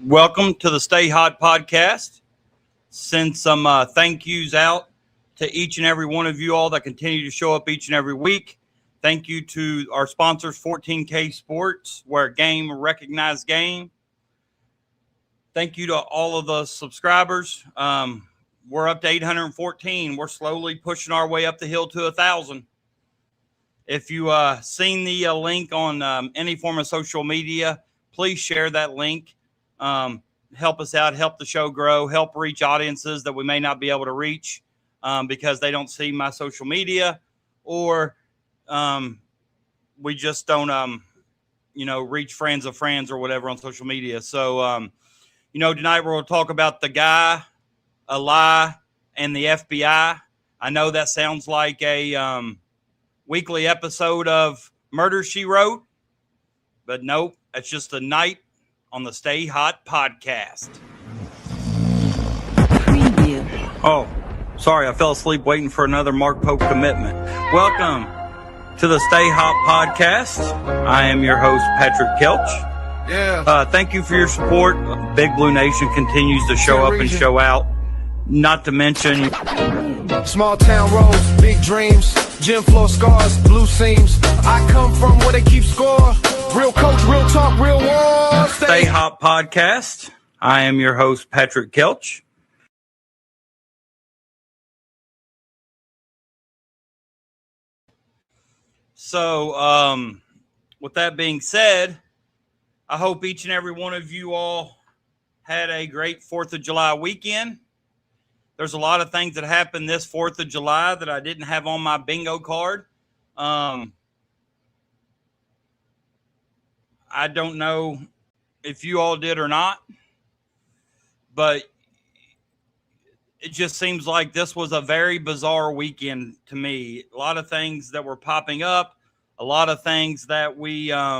Welcome to the Stay Hot podcast. Send some thank yous out to each and every one of you all that continue to show up each and every week. Thank you to our sponsors, 14K Sports, where game recognized game. Thank you to all of the subscribers. We're up to 814. We're slowly pushing our way up the hill to 1,000. If you seen the link on any form of social media, please share that link. Help us out, help the show grow, help reach audiences that we may not be able to reach because they don't see my social media, or we just don't, reach friends of friends or whatever on social media. So, tonight we're going to talk about the guy, a lie, and the FBI. I know that sounds like a weekly episode of Murder, She Wrote, but nope, it's just a night on the Stay Hot podcast. Preview. Oh, sorry, I fell asleep waiting for another Mark Pope commitment. Welcome to the Stay Hot podcast. I am your host, Patrick Kelch. Yeah. Thank you for your support. Big Blue Nation continues to show up and show out. Not to mention small town roads, big dreams, gym floor scars, blue seams. I come from where they keep score. Real coach, real talk, real war. Stay Hot podcast. I am your host, Patrick Kelch. So, with that being said, I hope each and every one of you all had a great 4th of July weekend. There's a lot of things that happened this 4th of July that I didn't have on my bingo card. I don't know if you all did or not, but it just seems like this was a very bizarre weekend to me. A lot of things that were popping up, a lot of things that we, I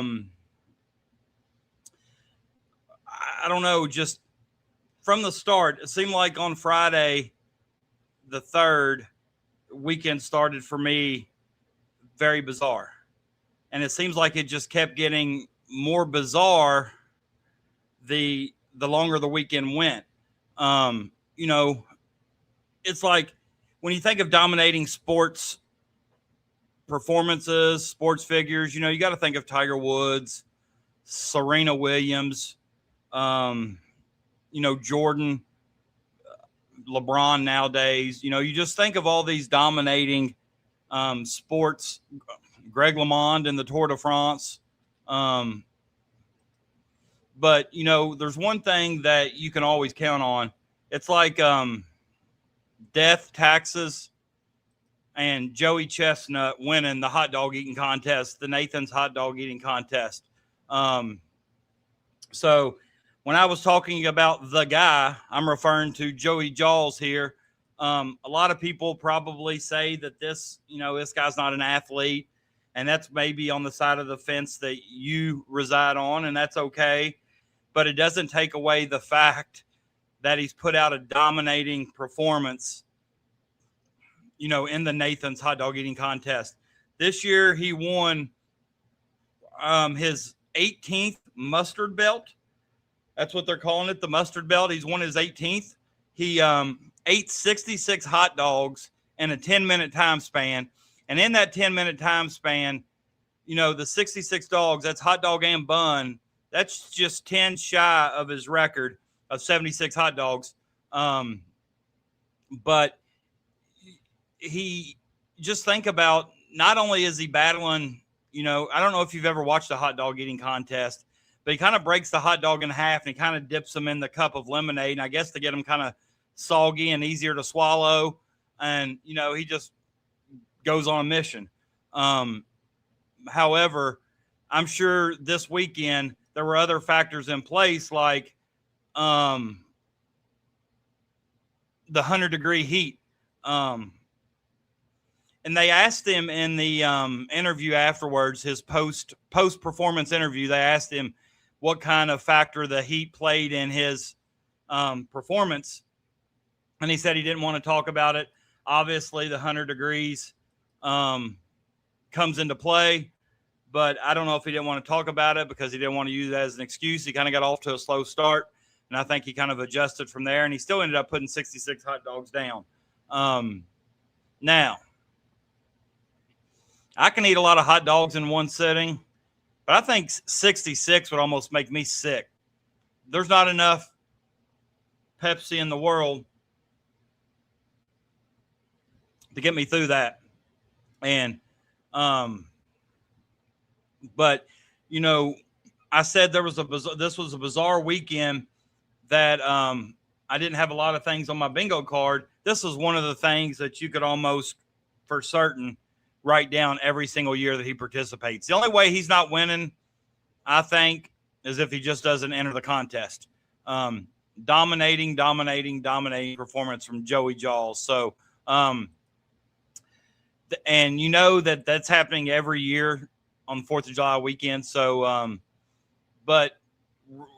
don't know, just from the start, it seemed like on Friday, the 3rd, weekend started for me very bizarre. And it seems like it just kept getting more bizarre the longer the weekend went. It's like when you think of dominating sports performances, sports figures, you got to think of Tiger Woods, Serena Williams, Jordan, LeBron nowadays. You just think of all these dominating sports, Greg LeMond in the Tour de France. But, there's one thing that you can always count on. It's like death, taxes, and Joey Chestnut winning the hot dog eating contest, the Nathan's hot dog eating contest. So when I was talking about the guy, I'm referring to Joey Jaws here. A lot of people probably say that this guy's not an athlete, and that's maybe on the side of the fence that you reside on, and that's okay. But it doesn't take away the fact that he's put out a dominating performance, in the Nathan's hot dog eating contest. This year he won his 18th mustard belt. That's what they're calling it, the mustard belt. He's won his 18th. He ate 66 hot dogs in a 10-minute time span. And in that 10-minute time span, the 66 dogs, that's hot dog and bun. That's just 10 shy of his record of 76 hot dogs. But he just think about, not only is he battling, I don't know if you've ever watched a hot dog eating contest, but he kind of breaks the hot dog in half and he kind of dips them in the cup of lemonade. And I guess to get them kind of soggy and easier to swallow. And, he just goes on a mission. However, I'm sure this weekend there were other factors in place, like the 100-degree heat. And they asked him in the interview afterwards, his post-performance interview, they asked him what kind of factor the heat played in his performance. And he said he didn't want to talk about it. Obviously, the 100 degrees comes into play. But I don't know if he didn't want to talk about it because he didn't want to use that as an excuse. He kind of got off to a slow start. and I think he kind of adjusted from there, and he still ended up putting 66 hot dogs down. Now, I can eat a lot of hot dogs in one sitting, but I think 66 would almost make me sick. There's not enough Pepsi in the world to get me through that. And, but, you know, I said this was a bizarre weekend that I didn't have a lot of things on my bingo card. This was one of the things that you could almost for certain write down every single year that he participates. The only way he's not winning, I think, is if he just doesn't enter the contest. Dominating performance from Joey Jaws. So, and you know that's happening every year on the 4th of July weekend. So, but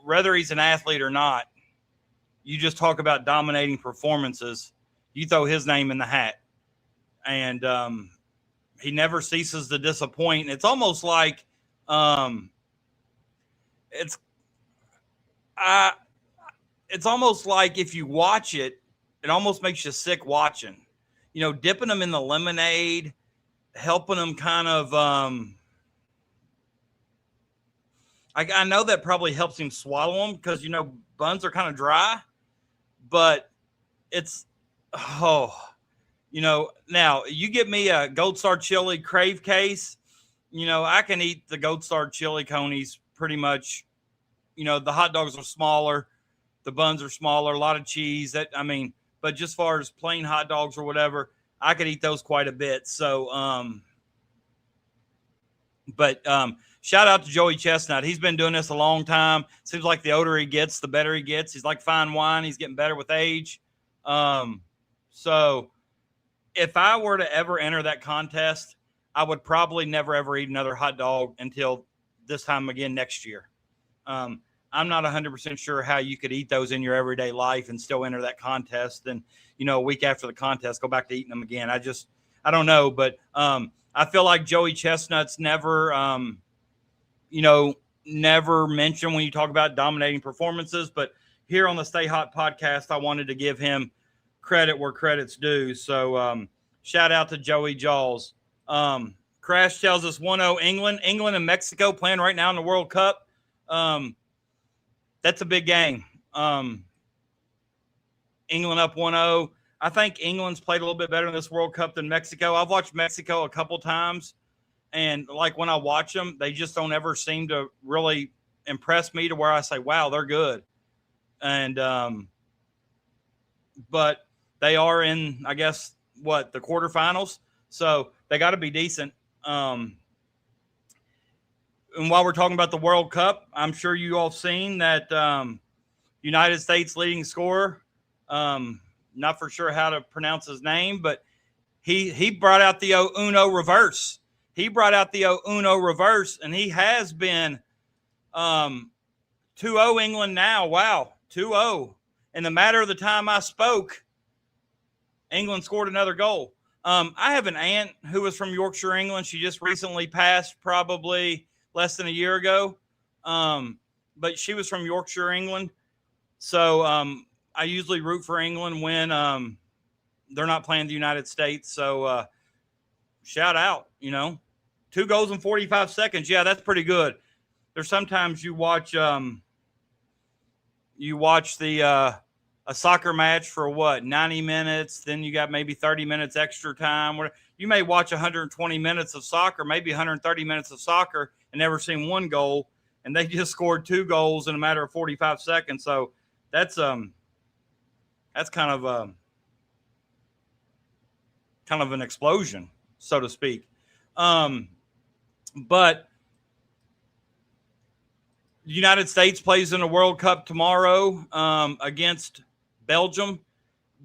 whether he's an athlete or not, you just talk about dominating performances, you throw his name in the hat. And he never ceases to disappoint. It's almost like it's almost like if you watch it, it almost makes you sick watching. You know, dipping them in the lemonade, helping them kind of I know that probably helps him swallow them because, you know, buns are kind of dry, but it's, you know, now you get me a Gold Star Chili Crave case, you know, I can eat the Gold Star Chili conies pretty much. You know, the hot dogs are smaller, the buns are smaller, a lot of cheese. But just as far as plain hot dogs or whatever, I could eat those quite a bit. So, shout out to Joey Chestnut. He's been doing this a long time. Seems like the older he gets, the better he gets. He's like fine wine. He's getting better with age. So if I were to ever enter that contest, I would probably never, ever eat another hot dog until this time again next year. I'm not 100% sure how you could eat those in your everyday life and still enter that contest. And, you know, a week after the contest, go back to eating them again. I don't know. But I feel like Joey Chestnut's never mentioned when you talk about dominating performances. But here on the Stay Hot podcast, I wanted to give him credit where credit's due. So shout out to Joey Jaws. Crash tells us 1-0 England. England and Mexico playing right now in the World Cup. That's a big game. England up 1-0. I think England's played a little bit better in this World Cup than Mexico. I've watched Mexico a couple times, and like when I watch them, they just don't ever seem to really impress me to where I say, wow, they're good. And but they are in, I guess, the quarterfinals. So they got to be decent. And while we're talking about the World Cup, I'm sure you all have seen that United States leading scorer, not for sure how to pronounce his name, but he brought out the Uno reverse. He brought out the Uno reverse, and he has been 2-0 England now. Wow, 2-0. In the matter of the time I spoke, England scored another goal. I have an aunt who was from Yorkshire, England. She just recently passed, probably less than a year ago. But she was from Yorkshire, England. So I usually root for England when they're not playing the United States. So shout out, 2 goals in 45 seconds. Yeah, that's pretty good. There's sometimes you watch a soccer match for 90 minutes. Then you got maybe 30 minutes extra time. You may watch 120 minutes of soccer, maybe 130 minutes of soccer, and never seen one goal. And they just scored 2 goals in a matter of 45 seconds. So that's kind of an explosion, so to speak. But the United States plays in the World Cup tomorrow against Belgium.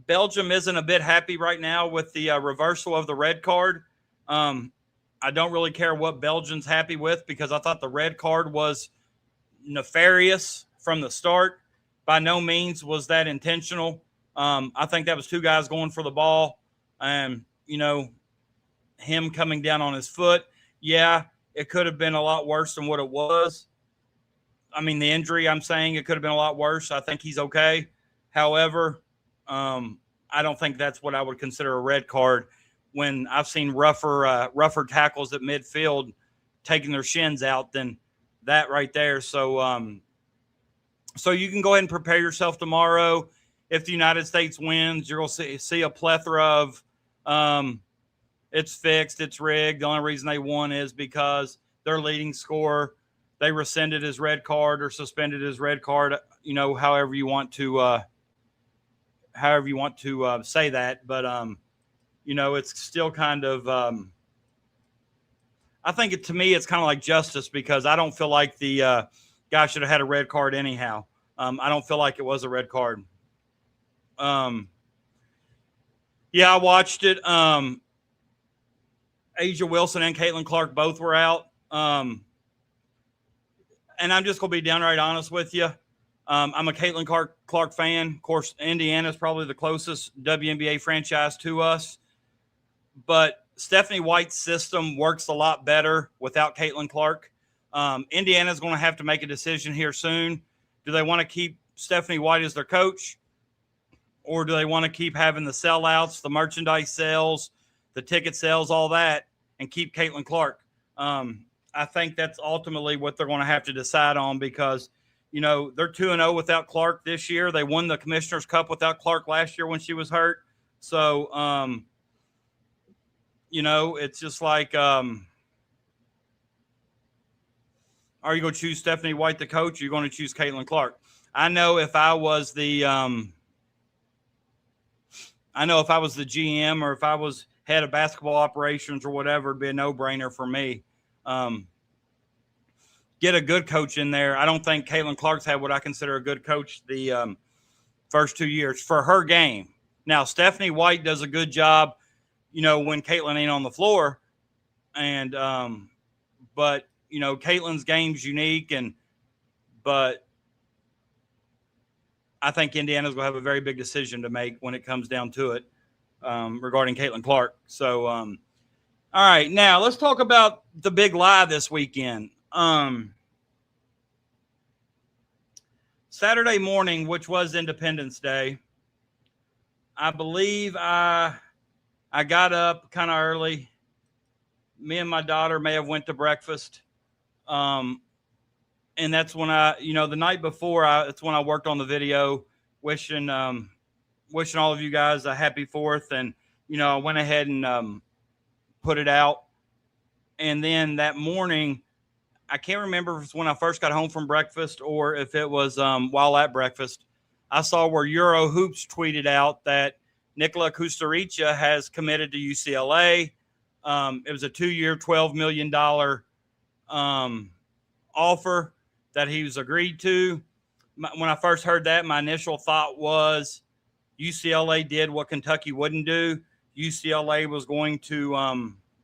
Belgium isn't a bit happy right now with the reversal of the red card. I don't really care what Belgium's happy with because I thought the red card was nefarious from the start. By no means was that intentional. I think that was 2 guys going for the ball and, him coming down on his foot. Yeah, it could have been a lot worse than what it was. I mean, the injury, I'm saying it could have been a lot worse. I think he's okay. However, I don't think that's what I would consider a red card when I've seen rougher tackles at midfield taking their shins out than that right there. So, so you can go ahead and prepare yourself tomorrow. If the United States wins, you're going to see a plethora of it's fixed, it's rigged. The only reason they won is because their leading scorer, they rescinded his red card or suspended his red card, however you want to say that. But, it's still kind of I think to me, it's kind of like justice because I don't feel like the guy should have had a red card anyhow. I don't feel like it was a red card. Yeah, I watched it. Asia Wilson and Caitlin Clark both were out. And I'm just going to be downright honest with you. I'm a Caitlin Clark fan. Of course, Indiana is probably the closest WNBA franchise to us. But Stephanie White's system works a lot better without Caitlin Clark. Indiana's going to have to make a decision here soon. Do they want to keep Stephanie White as their coach? Or do they want to keep having the sellouts, the merchandise sales, the ticket sales, all that, and keep Caitlin Clark? I think that's ultimately what they're going to have to decide on because, they're 2-0 without Clark this year. They won the Commissioner's Cup without Clark last year when she was hurt. So, it's just like, are you going to choose Stephanie White, the coach, or are you going to choose Caitlin Clark? I know if I was the GM or if I was head of basketball operations or whatever, it'd be a no-brainer for me. Get a good coach in there. I don't think Caitlin Clark's had what I consider a good coach the first 2 years for her game. Now, Stephanie White does a good job, when Caitlin ain't on the floor. And but, Caitlin's game's unique, but I think Indiana's going to have a very big decision to make when it comes down to it regarding Caitlin Clark. So, all right, now let's talk about the big lie this weekend. Saturday morning, which was Independence Day, I believe I got up kind of early. Me and my daughter may have went to breakfast. And that's when the night before, it's when I worked on the video, wishing all of you guys a happy 4th. And, I went ahead and put it out. And then that morning, I can't remember if it's when I first got home from breakfast or if it was while at breakfast, I saw where Euro Hoops tweeted out that Nikola Kusturica has committed to UCLA. It was a 2-year, $12 million offer that he was agreed to. When I first heard that, my initial thought was UCLA did what Kentucky wouldn't do. UCLA was going to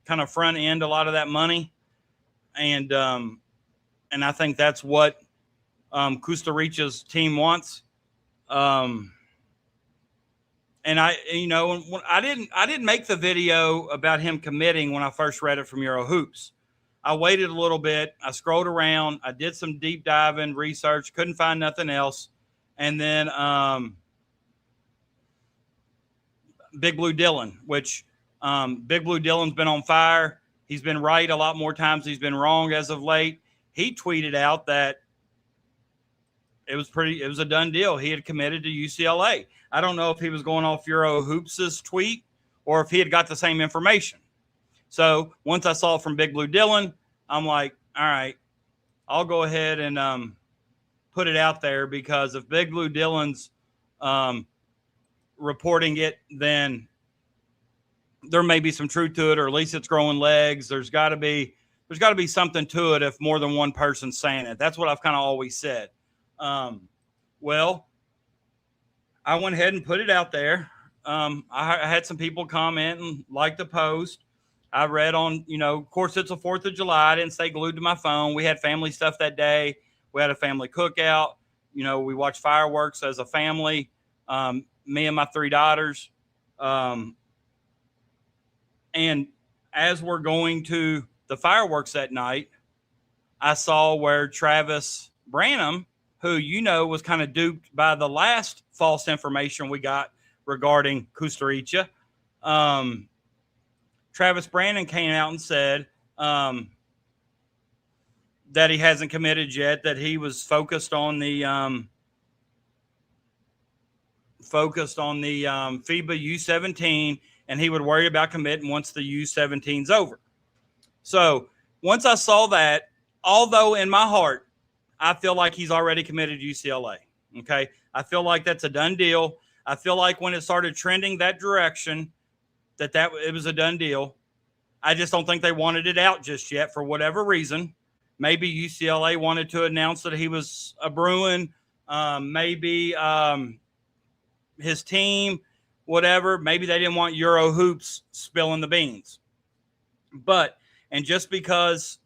kind of front end a lot of that money. And I think that's what Kusturica's team wants. And I didn't make the video about him committing when I first read it from Euro Hoops. I waited a little bit. I scrolled around. I did some deep diving research. Couldn't find nothing else. And then Big Blue Dylan, which Big Blue Dylan's been on fire. He's been right a lot more times. He's been wrong as of late. He tweeted out that it was a done deal. He had committed to UCLA. I don't know if he was going off Euro Hoops' tweet or if he had got the same information. So once I saw it from Big Blue Dylan, I'm like, all right, I'll go ahead and put it out there because if Big Blue Dylan's reporting it, then there may be some truth to it, or at least it's growing legs. There's got to be something to it if more than one person's saying it. That's what I've kind of always said. Well, I went ahead and put it out there. I had some people comment and like the post. I read on, of course, it's the 4th of July. I didn't stay glued to my phone. We had family stuff that day. We had a family cookout. We watched fireworks as a family, me and my 3 daughters. And as we're going to the fireworks that night, I saw where Travis Branham, who was kind of duped by the last false information we got regarding Kusturica. Travis Branham came out and said that he hasn't committed yet, that he was focused on the FIBA U17, and he would worry about committing once the U17's over. So once I saw that, although in my heart, I feel like he's already committed to UCLA. Okay. I feel like that's a done deal. I feel like when it started trending that direction, that it was a done deal. I just don't think they wanted it out just yet for whatever reason. Maybe UCLA wanted to announce that he was a Bruin. Maybe his team, whatever. Maybe they didn't want Euro Hoops spilling the beans. But, and just because,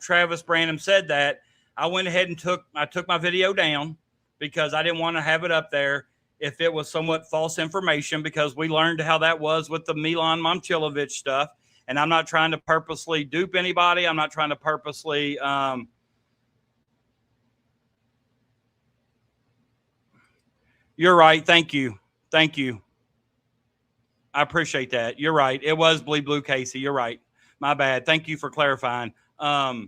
Travis Branham said that, I went ahead and took my video down because I didn't want to have it up there if it was somewhat false information, because we learned how that was with the Milan Momcilovic stuff. And I'm not trying to purposely dupe anybody. I'm not trying to purposely You're right. Thank you. Thank you. I appreciate that. You're right. It was Bleed Blue Casey. You're right. My bad. Thank you for clarifying. Crash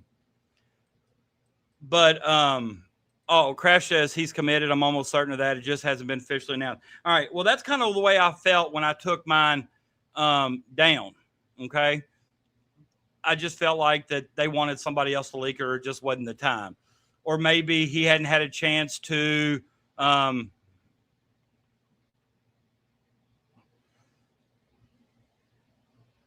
says he's committed. I'm almost certain of that. It just hasn't been officially announced. All right. Well, that's kind of the way I felt when I took mine down. Okay. I just felt like that they wanted somebody else to leak, or it just wasn't the time. Or maybe he hadn't had a chance to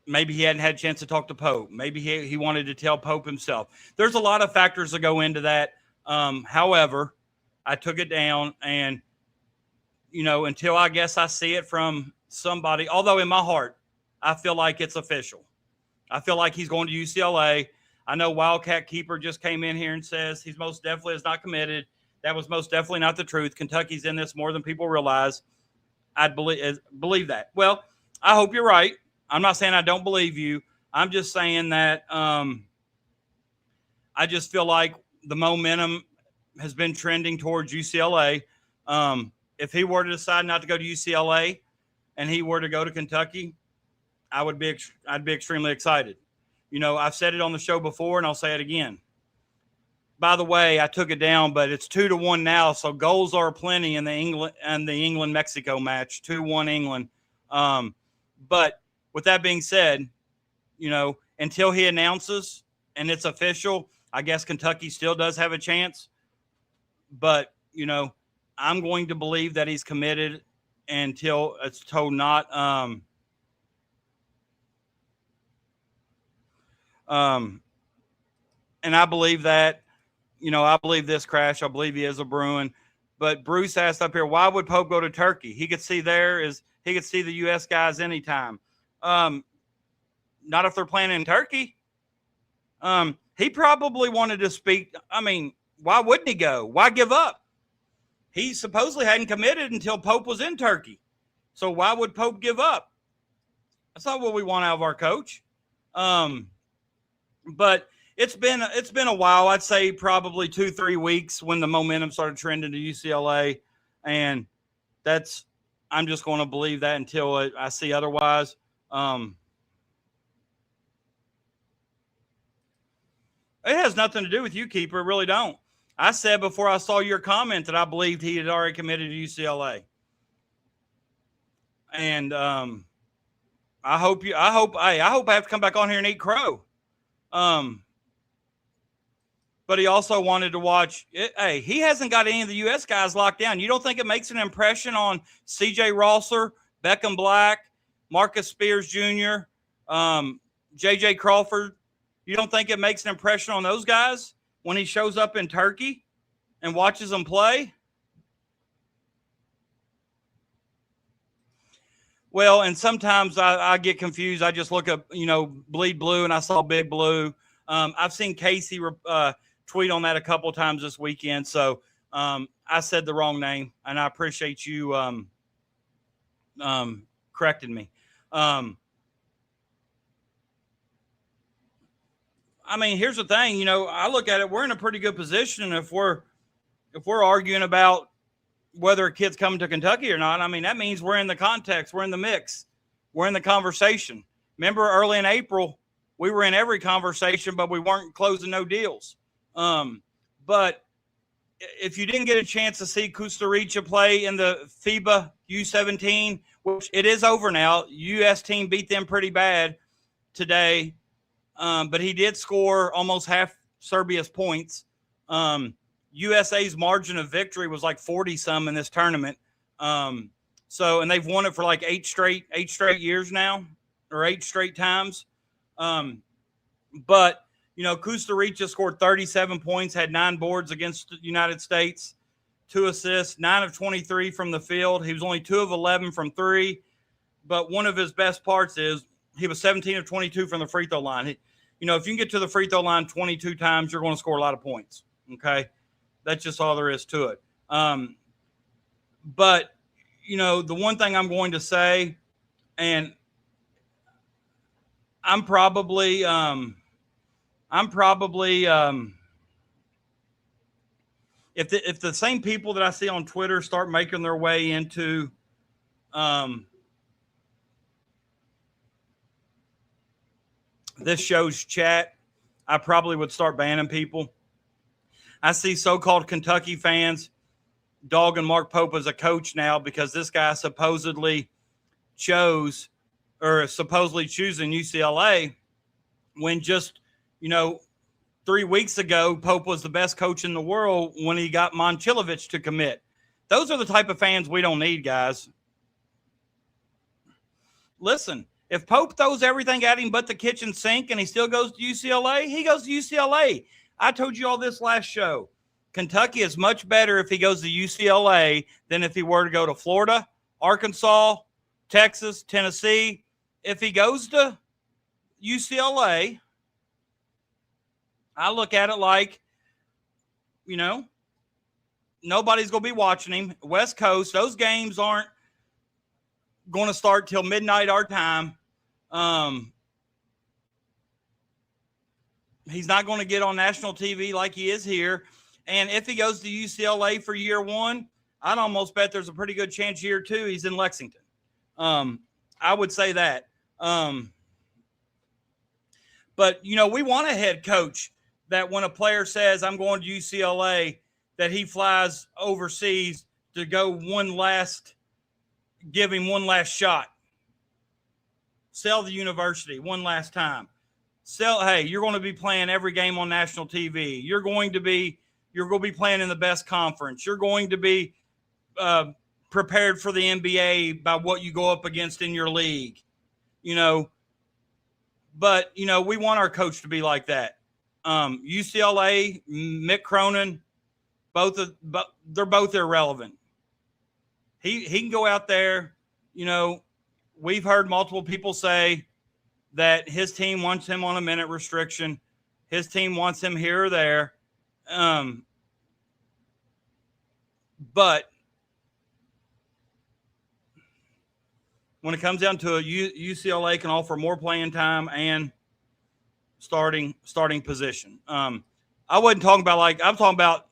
maybe he hadn't had a chance to talk to Pope. Maybe he wanted to tell Pope himself. There's a lot of factors that go into that. However, I took it down, and, until I guess I see it from somebody, although in my heart, I feel like it's official. I feel like he's going to UCLA. I know Wildcat Keeper just came in here and says he's most definitely is not committed. That was most definitely not the truth. Kentucky's in this more than people realize. I'd believe that. Well, I hope you're right. I'm not saying I don't believe you. I'm just saying that I just feel like the momentum has been trending towards UCLA. If he were to decide not to go to UCLA and he were to go to Kentucky, I'd be extremely excited. I've said it on the show before, and I'll say it again. By the way, I took it down, but it's 2-1 now, so goals are plenty in the England-Mexico match, 2-1 England. But with that being said, until he announces and it's official, I guess Kentucky still does have a chance. But, I'm going to believe that he's committed until it's told not. And I believe that, I believe this, Crash. I believe he is a Bruin. But Bruce asked up here, why would Pope go to Turkey? He could see the U.S. guys anytime. Not if they're playing in Turkey. He probably wanted to speak. I mean, why wouldn't he go? Why give up? He supposedly hadn't committed until Pope was in Turkey. So why would Pope give up? That's not what we want out of our coach. But it's been a while. I'd say probably 2-3 weeks when the momentum started trending to UCLA, and I'm just going to believe that until I see otherwise. It has nothing to do with you, Keeper. It really don't. I said before I saw your comment that I believed he had already committed to UCLA. And I hope I have to come back on here and eat crow. But he also wanted to watch it. Hey, he hasn't got any of the U.S. guys locked down. You don't think it makes an impression on C.J. Rosser, Beckham Black, Marcus Spears Jr., J.J. Crawford? You don't think it makes an impression on those guys when he shows up in Turkey and watches them play? Well, and sometimes I get confused. I just look up, Bleed Blue, and I saw Big Blue. I've seen Casey tweet on that a couple of times this weekend. So I said the wrong name, and I appreciate you correcting me. I mean, here's the thing, I look at it, we're in a pretty good position if we're if we're arguing about whether a kid's coming to Kentucky or not, I mean, that means we're in the context, we're in the mix, we're in the conversation. Remember early in April, we were in every conversation, but we weren't closing no deals. But if you didn't get a chance to see Costa Rica play in the FIBA U17, which it is over now, U.S. team beat them pretty bad today, but he did score almost half Serbia's points. USA's margin of victory was like 40-some in this tournament. And they've won it for like eight straight years now, or 8 straight times. But, Costa Rica scored 37 points, had 9 boards against the United States, 2 assists, 9 of 23 from the field. He was only 2 of 11 from 3. But one of his best parts is he was 17 of 22 from the free throw line. If you can get to the free throw line 22 times, you're going to score a lot of points. Okay. That's just all there is to it. But, the one thing I'm going to say, and I'm probably if the same people that I see on Twitter start making their way into this show's chat, I probably would start banning people. I see so-called Kentucky fans dogging Mark Pope as a coach now because this guy supposedly choosing UCLA when just, 3 weeks ago, Pope was the best coach in the world when he got Momcilovic to commit. Those are the type of fans we don't need, guys. Listen, if Pope throws everything at him but the kitchen sink and he still goes to UCLA, he goes to UCLA. I told you all this last show. Kentucky is much better if he goes to UCLA than if he were to go to Florida, Arkansas, Texas, Tennessee. If he goes to UCLA, I look at it like, nobody's going to be watching him. West Coast, those games aren't going to start till midnight our time. He's not going to get on national TV like he is here. And if he goes to UCLA for year 1, I'd almost bet there's a pretty good chance year 2 he's in Lexington. I would say that. But, we want a head coach that when a player says, I'm going to UCLA, that he flies overseas to go give him one last shot. Sell the university one last time. Hey, you're going to be playing every game on national TV. You're going to be playing in the best conference. You're going to be prepared for the NBA by what you go up against in your league. But, we want our coach to be like that. UCLA, Mick Cronin, they're both irrelevant. He can go out there. We've heard multiple people say that his team wants him on a minute restriction. His team wants him here or there. But when it comes down to it, UCLA can offer more playing time and starting position. I wasn't talking about I'm talking about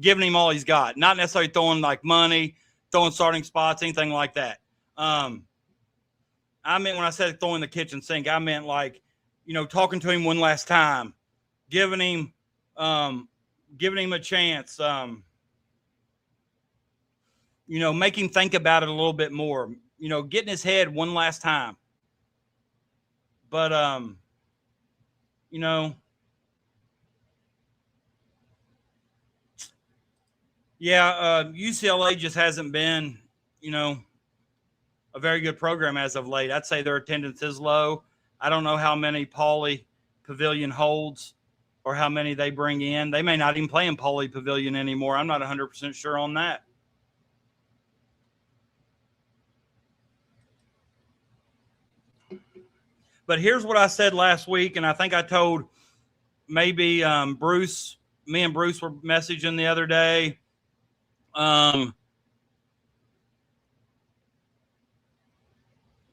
giving him all he's got, not necessarily throwing money, throwing starting spots, anything like that. I meant when I said throwing the kitchen sink, I meant talking to him one last time, giving him a chance, make him think about it a little bit more, getting his head one last time. But, UCLA just hasn't been, a very good program as of late. I'd say their attendance is low. I don't know how many Pauley Pavilion holds or how many they bring in. They may not even play in Pauley Pavilion anymore. I'm not 100% sure on that. But here's what I said last week, and I think I told maybe Bruce, me and Bruce were messaging the other day.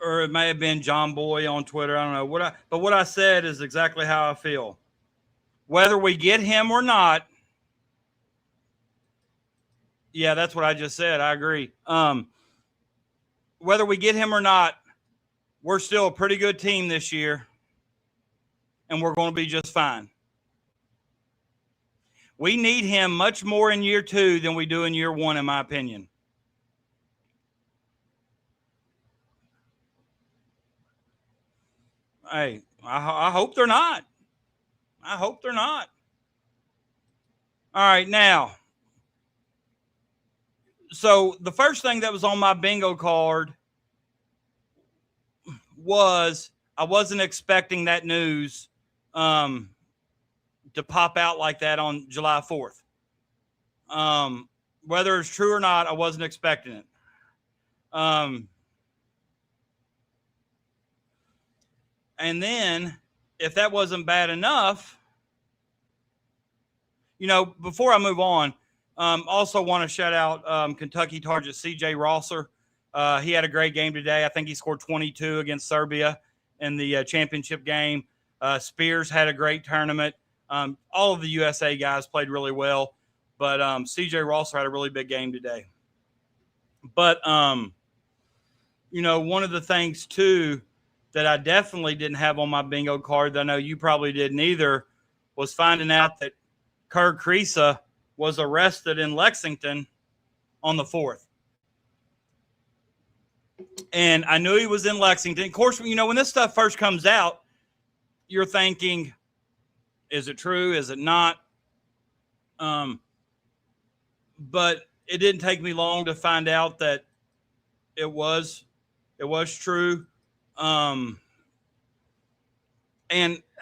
Or it may have been John Boy on Twitter. I don't know but what I said is exactly how I feel. Whether we get him or not, Yeah, that's what I just said. I agree. Whether we get him or not, we're still a pretty good team this year, and we're going to be just fine. We need him much more in year 2 than we do in year 1, in my opinion. Hey, I hope they're not. I hope they're not. All right, now. So the first thing that was on my bingo card was I wasn't expecting that news to pop out like that on July 4th. Whether it's true or not, I wasn't expecting it. And then, if that wasn't bad enough, before I move on, also want to shout out Kentucky target C.J. Rosser. He had a great game today. I think he scored 22 against Serbia in the championship game. Spears had a great tournament. All of the USA guys played really well, but C.J. Rosser had a really big game today. But, one of the things, too, that I definitely didn't have on my bingo card that I know you probably didn't either was finding out that Kerr Kriisa was arrested in Lexington on the 4th. And I knew he was in Lexington. Of course, when this stuff first comes out, you're thinking, is it true? Is it not? But it didn't take me long to find out that it was true. And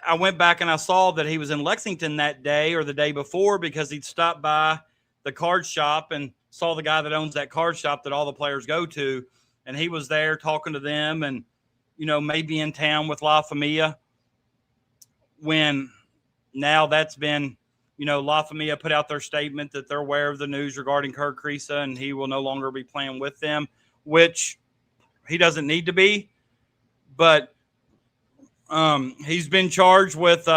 I went back and I saw that he was in Lexington that day or the day before because he'd stopped by the card shop and saw the guy that owns that card shop that all the players go to. And he was there talking to them and, maybe in town with La Familia. When now that's been, La Familia put out their statement that they're aware of the news regarding Kerr Kriisa and he will no longer be playing with them, which he doesn't need to be. But he's been charged with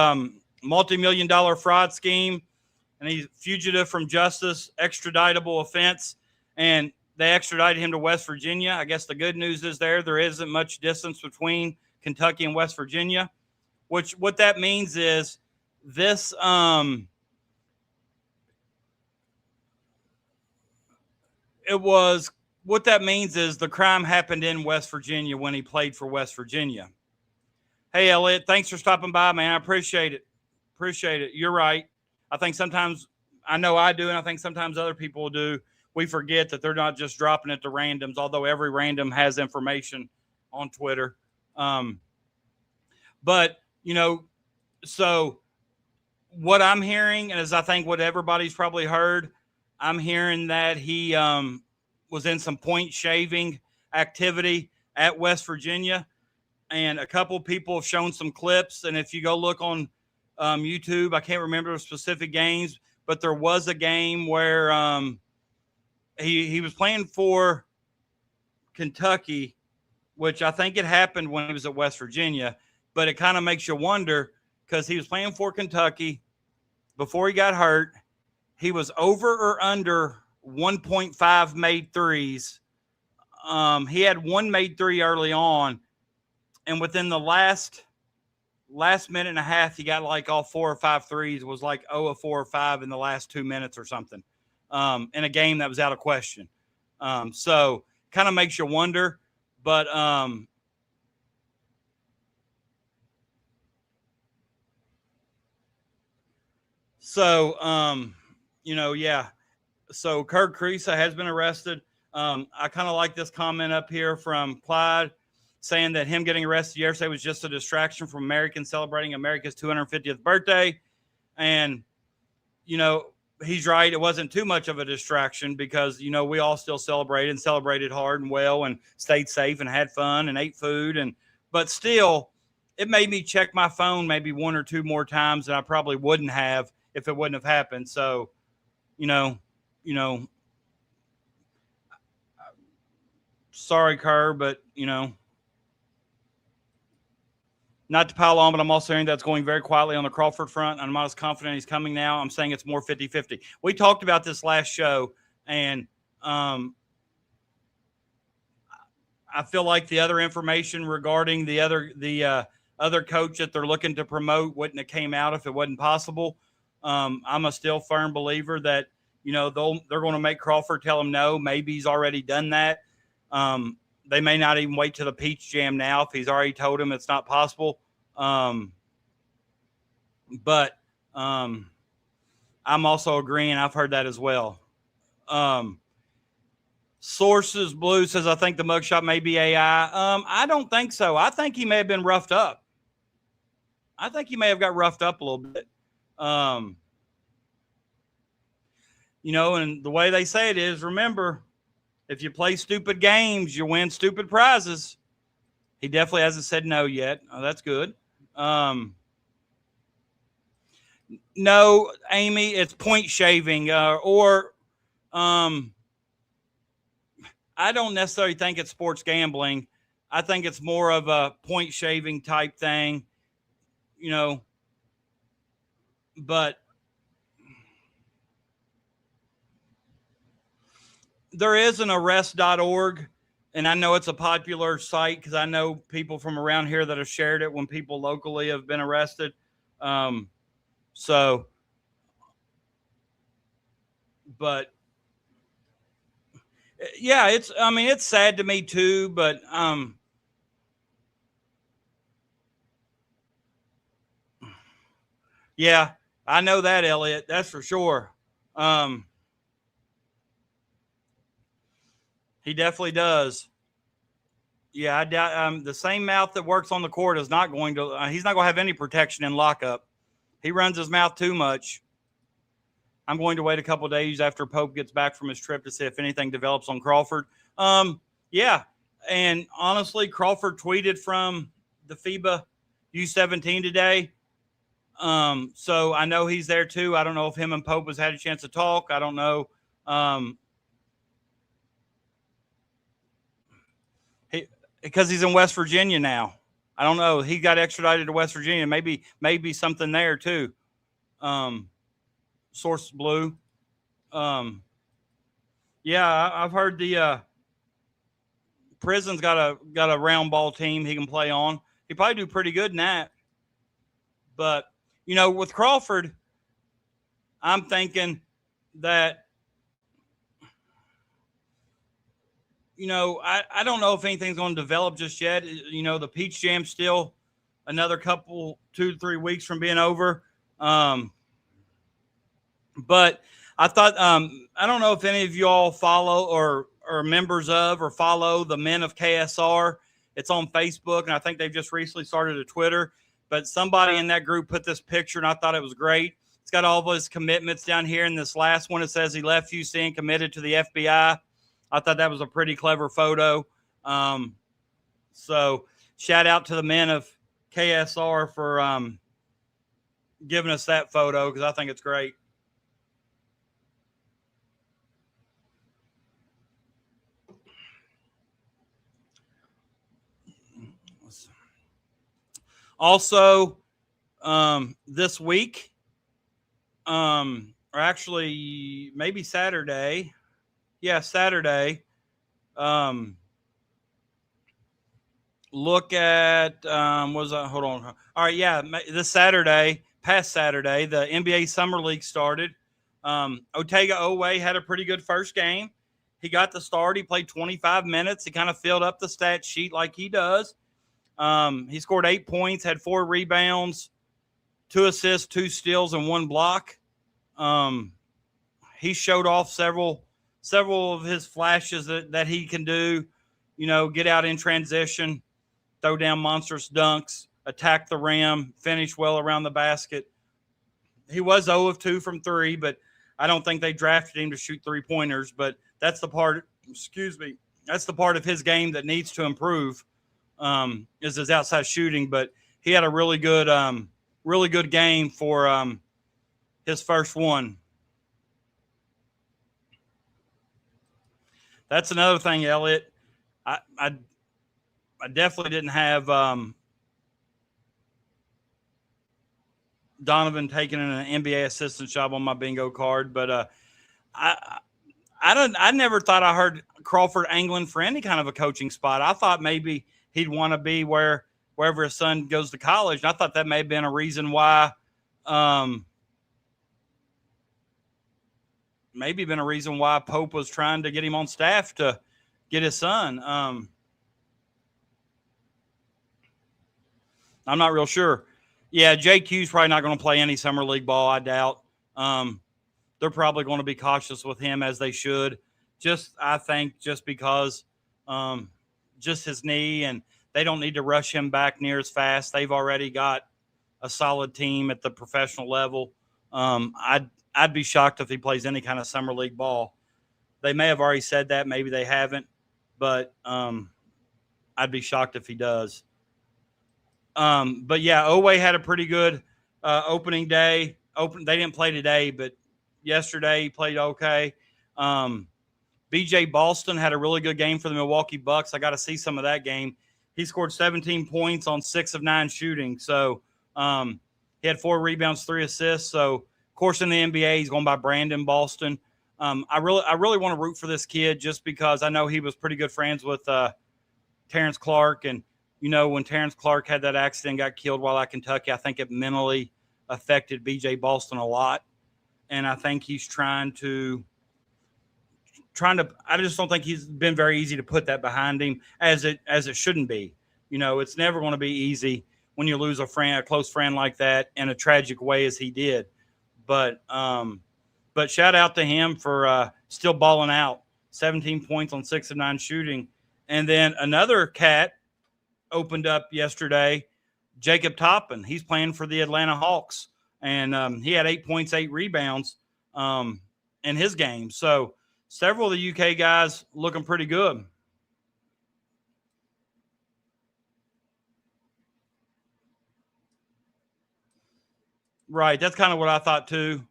multi-million-dollar fraud scheme, and he's fugitive from justice, extraditable offense, and they extradited him to West Virginia. I guess the good news is there isn't much distance between Kentucky and West Virginia, which what that means is this what that means is the crime happened in West Virginia when he played for West Virginia. Hey, Elliot, thanks for stopping by, man. I appreciate it. You're right. I think sometimes, I know I do, and I think sometimes other people do. We forget that they're not just dropping it to randoms, although every random has information on Twitter. But, so what I'm hearing, and as I think what everybody's probably heard, I'm hearing that he was in some point shaving activity at West Virginia. And a couple of people have shown some clips. And if you go look on YouTube, I can't remember the specific games, but there was a game where he was playing for Kentucky, which I think it happened when he was at West Virginia. But it kind of makes you wonder because he was playing for Kentucky before he got hurt. He was over or under 1.5 made threes. He had one made three early on. And within the last minute and a half, he got like all 4 or 5 threes. It was like 0 of 4 or 5 in the last 2 minutes or something in a game that was out of question. So kind of makes you wonder. But yeah. So Kerr Kriisa has been arrested. I kind of like this comment up here from Clyde, saying that him getting arrested yesterday was just a distraction from Americans celebrating America's 250th birthday. And, he's right. It wasn't too much of a distraction because, we all still celebrated hard and well and stayed safe and had fun and ate food. But still, it made me check my phone maybe 1 or 2 more times than I probably wouldn't have if it wouldn't have happened. So, sorry, Kerr, but, not to pile on, but I'm also hearing that's going very quietly on the Crawford front. I'm not as confident he's coming now. I'm saying it's more 50-50. We talked about this last show And I feel like the other information regarding the other coach that they're looking to promote wouldn't have came out if it wasn't possible. I'm a still firm believer that, they're going to make Crawford tell him no. Maybe he's already done that. They may not even wait till the Peach Jam now if he's already told him it's not possible. But I'm also agreeing. I've heard that as well. Sources Blue says, I think the mugshot may be AI. I don't think so. I think he may have been roughed up. I think he may have got roughed up a little bit. And the way they say it is, remember, if you play stupid games, you win stupid prizes. He definitely hasn't said no yet. Oh, that's good. No, Amy, it's point shaving I don't necessarily think it's sports gambling. I think it's more of a point shaving type thing, but there is an arrest.org, and I know it's a popular site because I know people from around here that have shared it when people locally have been arrested. But yeah, it's sad to me too, but yeah, I know that, Elliot, that's for sure. He definitely does. Yeah, I doubt the same mouth that works on the court is not going to. He's not going to have any protection in lockup. He runs his mouth too much. I'm going to wait a couple of days after Pope gets back from his trip to see if anything develops on Crawford. Yeah, and honestly, Crawford tweeted from the FIBA U17 today. So I know he's there too. I don't know if him and Pope has had a chance to talk. I don't know. Because he's in West Virginia now. I don't know. He got extradited to West Virginia. Maybe something there too. Source Blue. Yeah, I've heard the prison's got a round ball team he can play on. He probably do pretty good in that. But with Crawford, I'm thinking that I don't know if anything's going to develop just yet. The Peach Jam's still another couple 2 to 3 weeks from being over. But I thought I don't know if any of you all follow or are members of or follow the Men of KSR. It's on Facebook, and I think they've just recently started a Twitter. But somebody in that group put this picture, and I thought it was great. It's got all of his commitments down here. In this last one, it says he left UC and committed to the FBI. I thought that was a pretty clever photo. So shout out to the Men of KSR for giving us that photo because I think it's great. Also, this week, or actually maybe Saturday. Yeah, Saturday. Look at hold on. All right, yeah, this Saturday, past Saturday, the NBA Summer League started. Otega Oweh had a pretty good first game. He got the start. He played 25 minutes. He kind of filled up the stat sheet like he does. He scored 8 points, had 4 rebounds, 2 assists, 2 steals, and 1 block. He showed off several of his flashes that he can do, get out in transition, throw down monstrous dunks, attack the rim, finish well around the basket. He was 0 of 2 from 3, but I don't think they drafted him to shoot 3-pointers, but that's the part of his game that needs to improve. Is his outside shooting, but he had a really good game for his first one. That's another thing, Elliot. I definitely didn't have Donovan taking an NBA assistant job on my bingo card, but I I never thought I heard Crawford angling for any kind of a coaching spot. I thought maybe he'd want to be wherever his son goes to college. And I thought that may have been a reason why, Pope was trying to get him on staff to get his son. I'm not real sure. Yeah, JQ's probably not going to play any summer league ball, I doubt. They're probably going to be cautious with him, as they should. I think because just his knee, and they don't need to rush him back near as fast. They've already got a solid team at the professional level. I'd be shocked if he plays any kind of summer league ball. They may have already said that, maybe they haven't, but I'd be shocked if he does. But yeah, Oweh had a pretty good opening day. They didn't play today, but yesterday he played okay. BJ Boston had a really good game for the Milwaukee Bucks. I got to see some of that game. He scored 17 points on 6 of 9 shooting. So he had 4 rebounds, 3 assists. So, of course, in the NBA, he's going by Brandon Boston. I really want to root for this kid just because I know he was pretty good friends with Terrence Clark. And, when Terrence Clark had that accident, got killed while at Kentucky, I think it mentally affected BJ Boston a lot. And I think he's trying to I just don't think he's been very easy to put that behind him as it shouldn't be. It's never going to be easy when you lose a close friend like that in a tragic way as he did. But shout out to him for still balling out. 17 points on 6 of 9 shooting. And then another cat opened up yesterday, Jacob Toppin. He's playing for the Atlanta Hawks. And he had 8 points, 8 rebounds in his game. So several of the UK guys looking pretty good. Right. That's kind of what I thought too.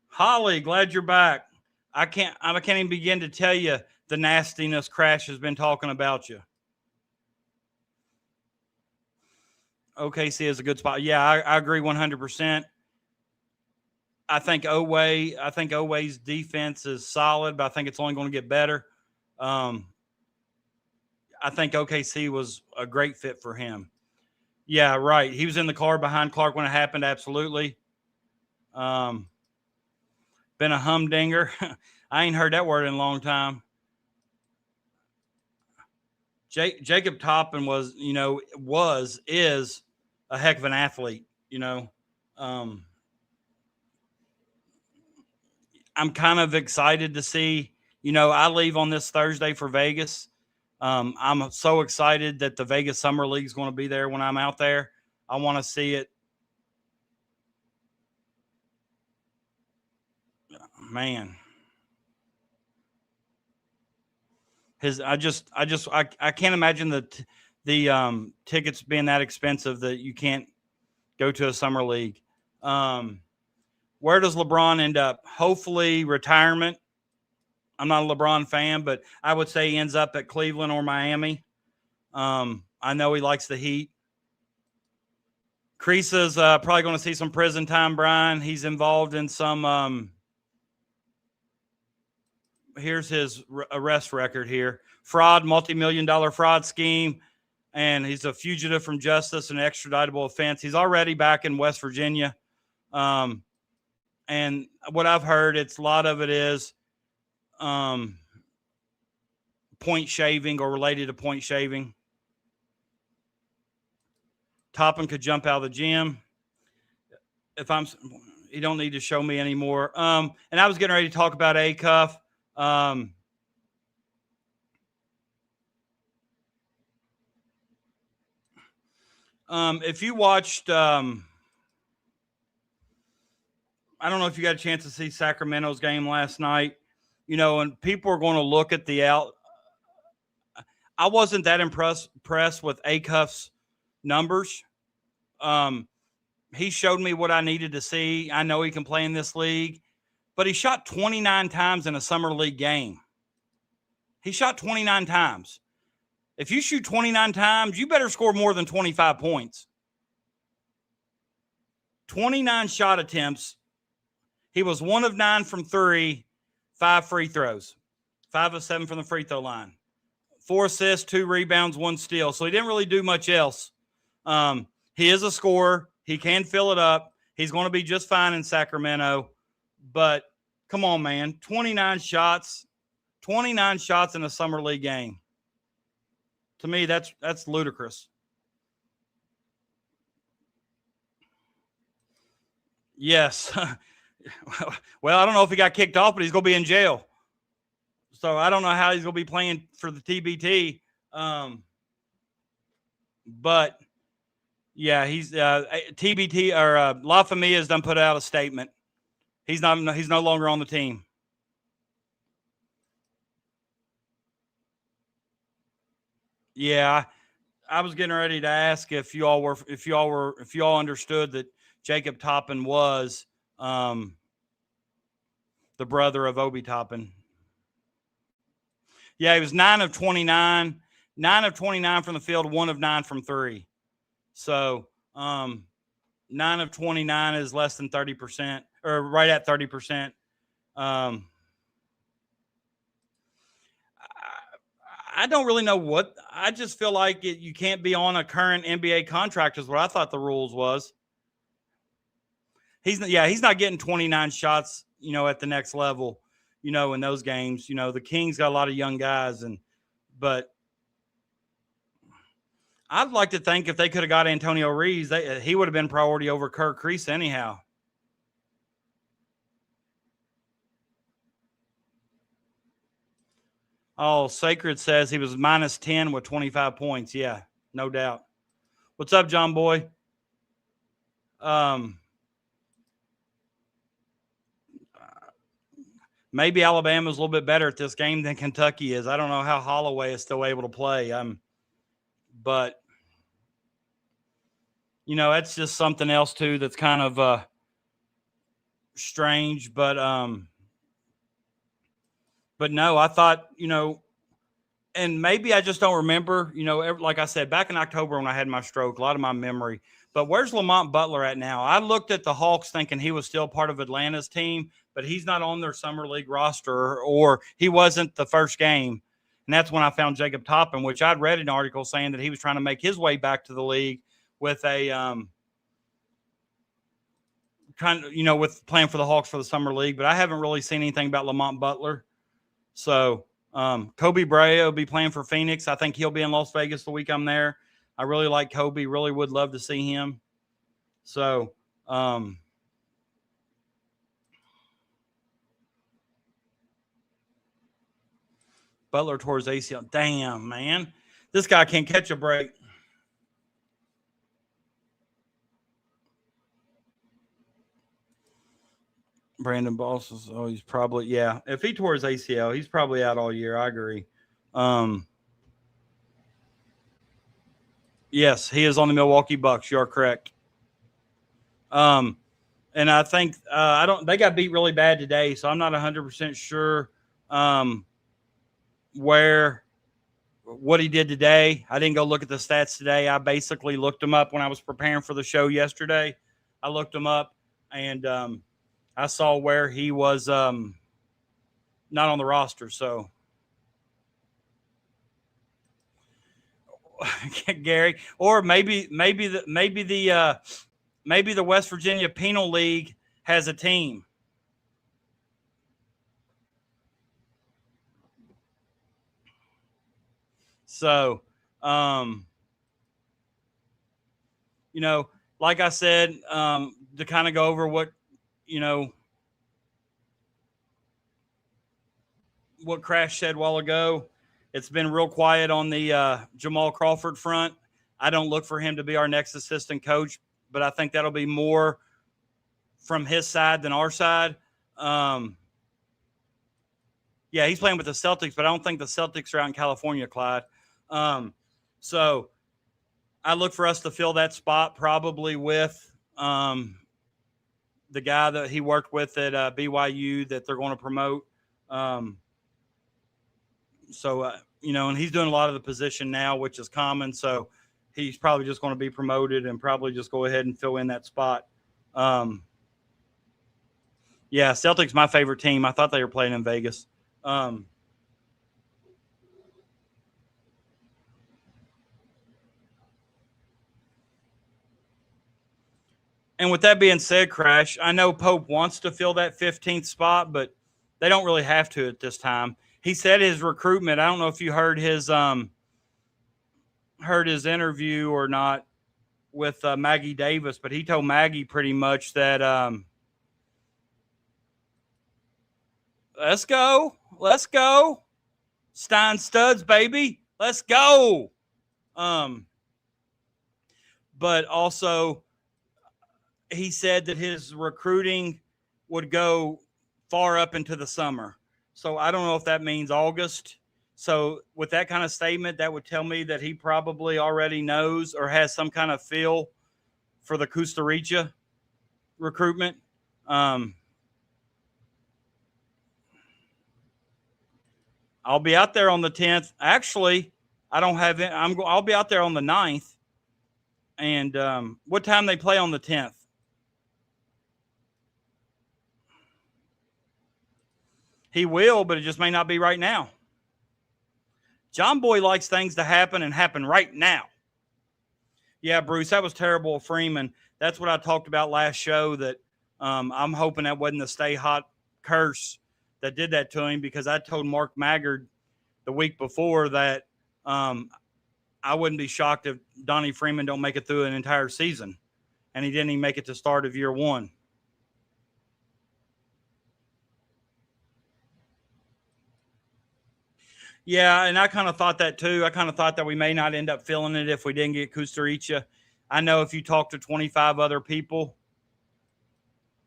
Holly, glad you're back. I can't even begin to tell you the nastiness Crash has been talking about you. OKC is a good spot. Yeah, I agree 100%. I think Oweh's defense is solid, but I think it's only going to get better. I think OKC was a great fit for him. Yeah, right. He was in the car behind Clark when it happened. Absolutely. Been a humdinger. I ain't heard that word in a long time. Jacob Toppin is a heck of an athlete, I'm kind of excited to see, I leave on this Thursday for Vegas. I'm so excited that the Vegas Summer League is going to be there when I'm out there. I want to see it. Man. I can't imagine the tickets being that expensive that you can't go to a summer league. Where does LeBron end up? Hopefully retirement. I'm not a LeBron fan, but I would say he ends up at Cleveland or Miami. I know he likes the Heat. Kreesa's probably going to see some prison time, Brian. He's involved in some here's his arrest record here. Fraud, multi-million-dollar fraud scheme, and he's a fugitive from justice, an extraditable offense. He's already back in West Virginia. And what I've heard, a lot of it is point shaving or related to point shaving. Toppin could jump out of the gym. You don't need to show me anymore. And I was getting ready to talk about Acuff. If you watched, I don't know if you got a chance to see Sacramento's game last night, and people are going to look at I wasn't that impressed with Acuff's numbers. He showed me what I needed to see. I know he can play in this league, but he shot 29 times in a summer league game. He shot 29 times. If you shoot 29 times, you better score more than 25 points. 29 shot attempts. He was 1 of 9 from 3, 5 free throws, 5 of 7 from the free throw line, 4 assists, 2 rebounds, 1 steal. So he didn't really do much else. He is a scorer. He can fill it up. He's going to be just fine in Sacramento. But come on, man, 29 shots in a summer league game. To me, that's ludicrous. Yes. Well, I don't know if he got kicked off, but he's going to be in jail. So I don't know how he's going to be playing for the TBT. But yeah, he's TBT or La Familia has done put out a statement. He's no longer on the team. Yeah, I was getting ready to ask if y'all understood that Jacob Toppin was the brother of Obi Toppin. Yeah, he was 9 of 29 from the field, 1 of 9 from 3. So 9 of 29 is less than 30%, or right at 30%. I don't really know what. I just feel like you can't be on a current NBA contract is what I thought the rules was. He's not getting 29 shots, at the next level, in those games. The Kings got a lot of young guys, but I'd like to think if they could have got Antonio Reeves, he would have been priority over Kirk Crease anyhow. Oh, Sacred says he was minus 10 with 25 points. Yeah, no doubt. What's up, John Boy? Maybe Alabama's a little bit better at this game than Kentucky is. I don't know how Holloway is still able to play. But that's just something else too that's kind of strange. But no, I thought, and maybe I just don't remember, like I said, back in October when I had my stroke, a lot of my memory. But where's Lamont Butler at now? I looked at the Hawks thinking he was still part of Atlanta's team, but he's not on their summer league roster, or he wasn't the first game. And that's when I found Jacob Toppin, which I'd read an article saying that he was trying to make his way back to the league with a with playing for the Hawks for the summer league. But I haven't really seen anything about Lamont Butler. So Kobe Bryant will be playing for Phoenix. I think he'll be in Las Vegas the week I'm there. I really like Kobe. Really would love to see him. So Butler tore his ACL. Damn, man. This guy can't catch a break. Brandon Boss is, he's probably, yeah. If he tore his ACL, he's probably out all year. I agree. Yes, he is on the Milwaukee Bucks. You are correct. And I think they got beat really bad today, so I'm not 100% sure what he did today. I didn't go look at the stats today. I basically looked them up when I was preparing for the show yesterday. I looked them up, and I saw where he was not on the roster. So, Gary, or maybe the West Virginia Penal League has a team. So, like I said, to kind of go over what Crash said a while ago, it's been real quiet on the Jamal Crawford front. I don't look for him to be our next assistant coach, but I think that'll be more from his side than our side. Yeah, he's playing with the Celtics, but I don't think the Celtics are out in California, Clyde. So I look for us to fill that spot probably with the guy that he worked with at BYU that they're going to promote. And he's doing a lot of the position now, which is common. So he's probably just going to be promoted and probably just go ahead and fill in that spot. Yeah, Celtics my favorite team. I thought they were playing in Vegas. And with that being said, Crash, I know Pope wants to fill that 15th spot, but they don't really have to at this time. He said his recruitment. I don't know if you heard his interview or not with Maggie Davis, but he told Maggie pretty much that let's go, Stein Studs, baby, let's go. But also he said that his recruiting would go far up into the summer. So I don't know if that means August. So with that kind of statement, that would tell me that he probably already knows or has some kind of feel for the Costa Rica recruitment. I'll be out there on the 10th. Actually, I don't have it. I'll be out there on the 9th. And what time they play on the 10th? He will, but it just may not be right now. John Boy likes things to happen and happen right now. Yeah, Bruce, that was terrible of Freeman. That's what I talked about last show, that I'm hoping that wasn't the stay hot curse that did that to him, because I told Mark Maggard the week before that I wouldn't be shocked if Donnie Freeman don't make it through an entire season, and he didn't even make it to start of year one. Yeah, and I kind of thought that too. I kind of thought that we may not end up filling it if we didn't get Costa Rica. I know if you talk to 25 other people,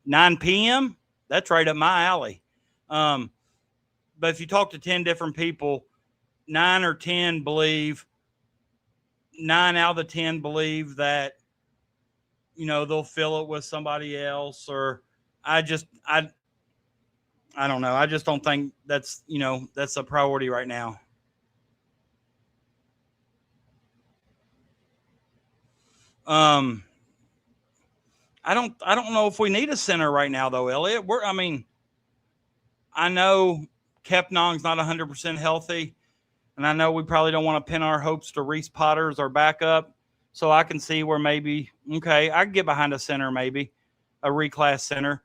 9 p.m., that's right up my alley. But if you talk to 10 different people, 9 or 10 believe, 9 out of the 10 believe that, they'll fill it with somebody else. Or I don't know. I just don't think that's a priority right now. I don't know if we need a center right now though, Elliot. I know Kepnong's not 100% healthy, and I know we probably don't want to pin our hopes to Reese Potter as our backup. So I can see where maybe, okay, I can get behind a center, maybe a reclass center.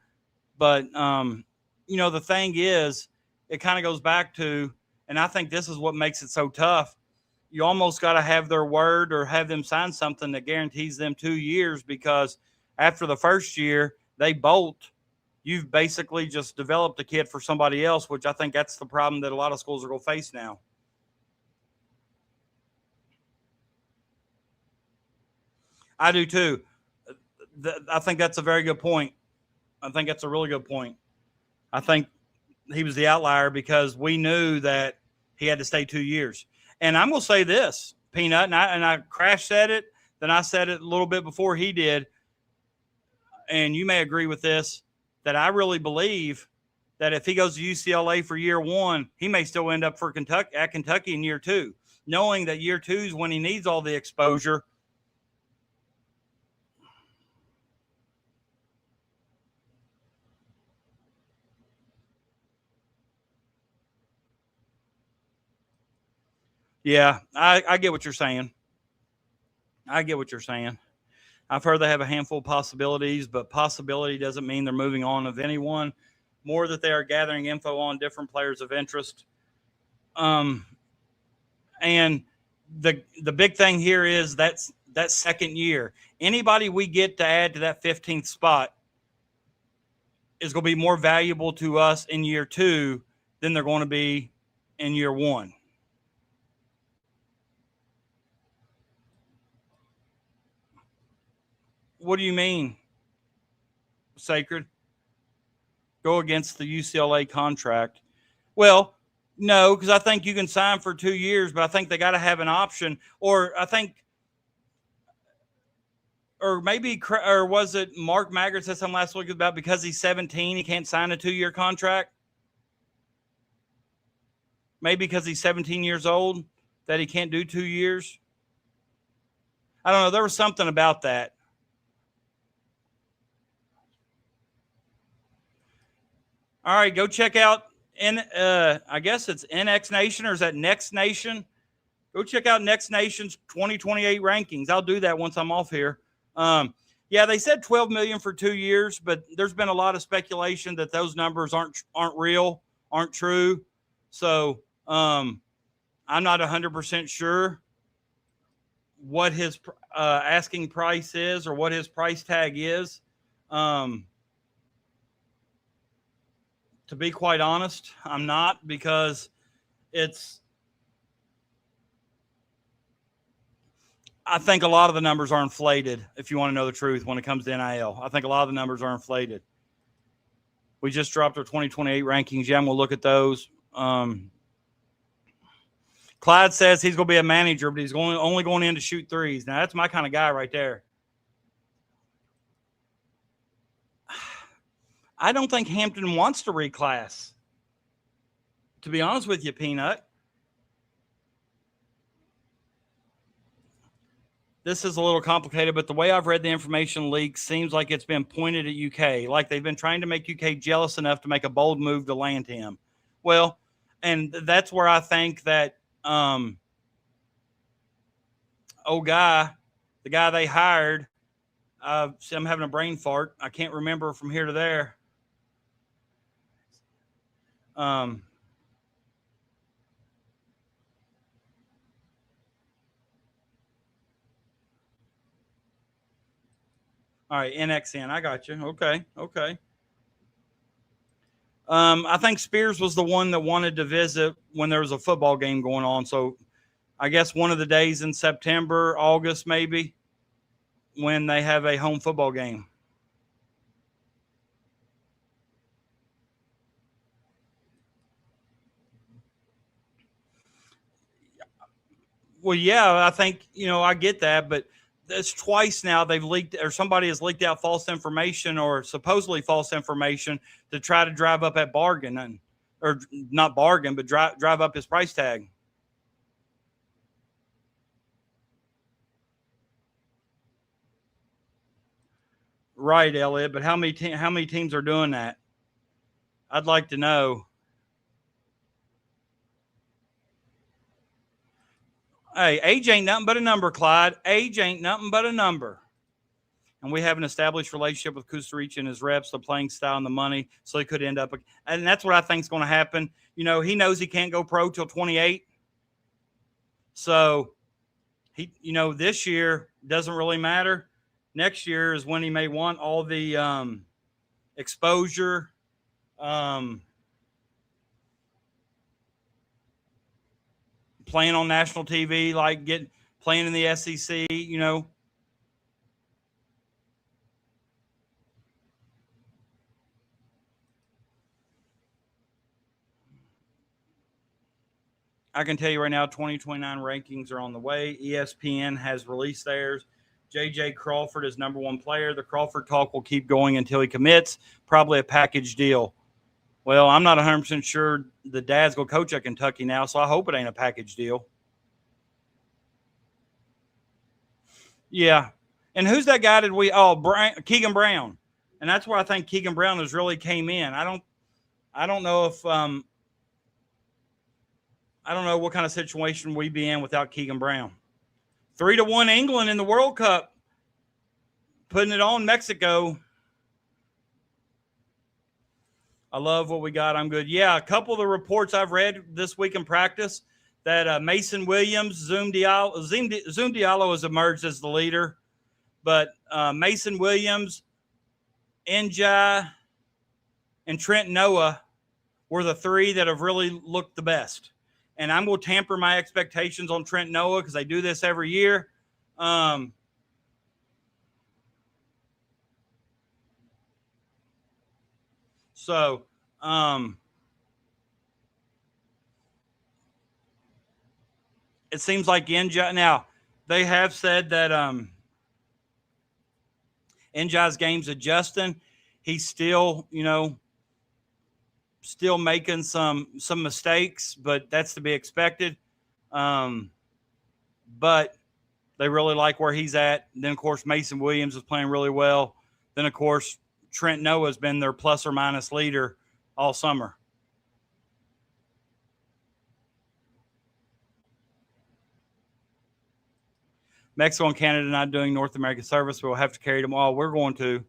But the thing is, it kind of goes back to, and I think this is what makes it so tough. You almost got to have their word or have them sign something that guarantees them 2 years, because after the first year, they bolt. You've basically just developed a kid for somebody else, which I think that's the problem that a lot of schools are going to face now. I do too. I think that's a very good point. I think that's a really good point. I think he was the outlier because we knew that he had to stay 2 years. And I'm going to say this, Peanut, and I Crash said it, then I said it a little bit before he did, and you may agree with this, that I really believe that if he goes to UCLA for year one, he may still end up at Kentucky in year two, knowing that year two is when he needs all the exposure. Yeah, I get what you're saying. I've heard they have a handful of possibilities, but possibility doesn't mean they're moving on of anyone. More that they are gathering info on different players of interest. And the big thing here is that second year. Anybody we get to add to that 15th spot is going to be more valuable to us in year two than they're going to be in year one. What do you mean, Sacred? Go against the UCLA contract? Well, no, because I think you can sign for 2 years, but I think they got to have an option. Or was it Mark Maggard said something last week about because he's 17, he can't sign a 2-year contract? Maybe because he's 17 years old that he can't do 2 years? I don't know. There was something about that. All right, go check out I guess it's NX Nation, or is that Next Nation? Go check out Next Nation's 2028 rankings. I'll do that once I'm off here. Yeah, they said 12 million for 2 years, but there's been a lot of speculation that those numbers aren't real, aren't true. So I'm not 100% sure what his asking price is or what his price tag is. To be quite honest, I'm not, because I think a lot of the numbers are inflated, if you want to know the truth, when it comes to NIL. I think a lot of the numbers are inflated. We just dropped our 2028 rankings. Yeah, I'm going to look at those. Clyde says he's going to be a manager, but he's only going in to shoot threes. Now, that's my kind of guy right there. I don't think Hampton wants to reclass, to be honest with you, Peanut. This is a little complicated, but the way I've read the information leak seems like it's been pointed at UK, like they've been trying to make UK jealous enough to make a bold move to land him. Well, and that's where I think that the guy they hired, I'm having a brain fart. I can't remember from here to there. All right, NXN. I got you. Okay. I think Spears was the one that wanted to visit when there was a football game going on. So I guess one of the days in September, August, maybe, when they have a home football game. Well, yeah, I think, I get that, but it's twice now they've leaked, or somebody has leaked out false information or supposedly false information to try to drive up that bargain, or not bargain, but drive up his price tag. Right, Elliot, but how many teams are doing that? I'd like to know. Hey, age ain't nothing but a number, Clyde. Age ain't nothing but a number. And we have an established relationship with Kustarich and his reps, the playing style and the money, so he could end up. And that's what I think is going to happen. He knows he can't go pro till 28. So, this year doesn't really matter. Next year is when he may want all the exposure, playing on national TV, like playing in the SEC, I can tell you right now, 2029 rankings are on the way. ESPN has released theirs. J.J. Crawford is number one player. The Crawford talk will keep going until he commits, probably a package deal. Well, I'm not 100% sure the dad's going to coach at Kentucky now, so I hope it ain't a package deal. Yeah. And who's that guy Keegan Brown. And that's where I think Keegan Brown has really came in. I don't know if I don't know what kind of situation we'd be in without Keegan Brown. 3-1 England in the World Cup, putting it on Mexico. I love what we got. I'm good. Yeah, a couple of the reports I've read this week in practice that Mason Williams, Zoom Diallo has emerged as the leader, but Mason Williams, Njai, and Trent Noah were the three that have really looked the best. And I'm going to tamper my expectations on Trent Noah because they do this every year. So, it seems like Njai. Now, they have said that Njai's game's adjusting. He's still, still making some mistakes, but that's to be expected. But they really like where he's at. And then, of course, Mason Williams is playing really well. Then, of course, Trent Noah has been their plus or minus leader all summer. Mexico and Canada not doing North American service. We'll have to carry them all. We're going to.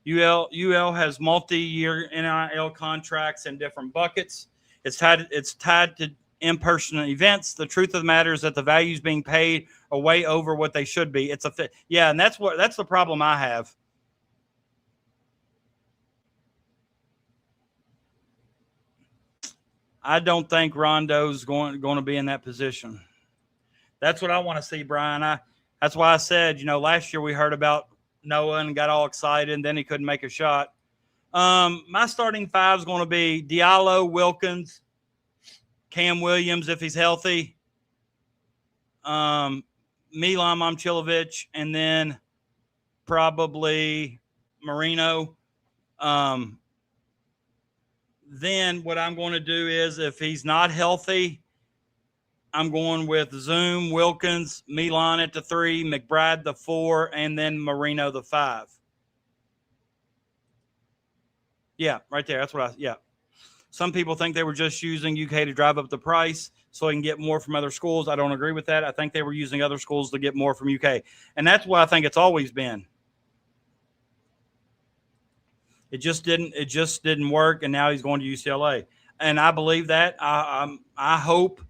UL has multi-year NIL contracts in different buckets. It's tied to in-person events. The truth of the matter is that the values being paid are way over what they should be. It's and that's the problem I have. I don't think Rondo's going to be in that position. That's what I want to see, Brian. That's why I said, last year we heard about Noah and got all excited, and then he couldn't make a shot. My starting five is going to be Diallo, Wilkins, Cam Williams if he's healthy, Milan Momcilovic, and then probably Marino. Then what I'm going to do is if he's not healthy, I'm going with Zoom, Wilkins, Milan at the 3, McBride the 4, and then Marino the 5. Yeah, right there. That's what Some people think they were just using UK to drive up the price so they can get more from other schools. I don't agree with that. I think they were using other schools to get more from UK. And that's what I think it's always been. It just didn't work, and now he's going to UCLA. And I believe that. I hope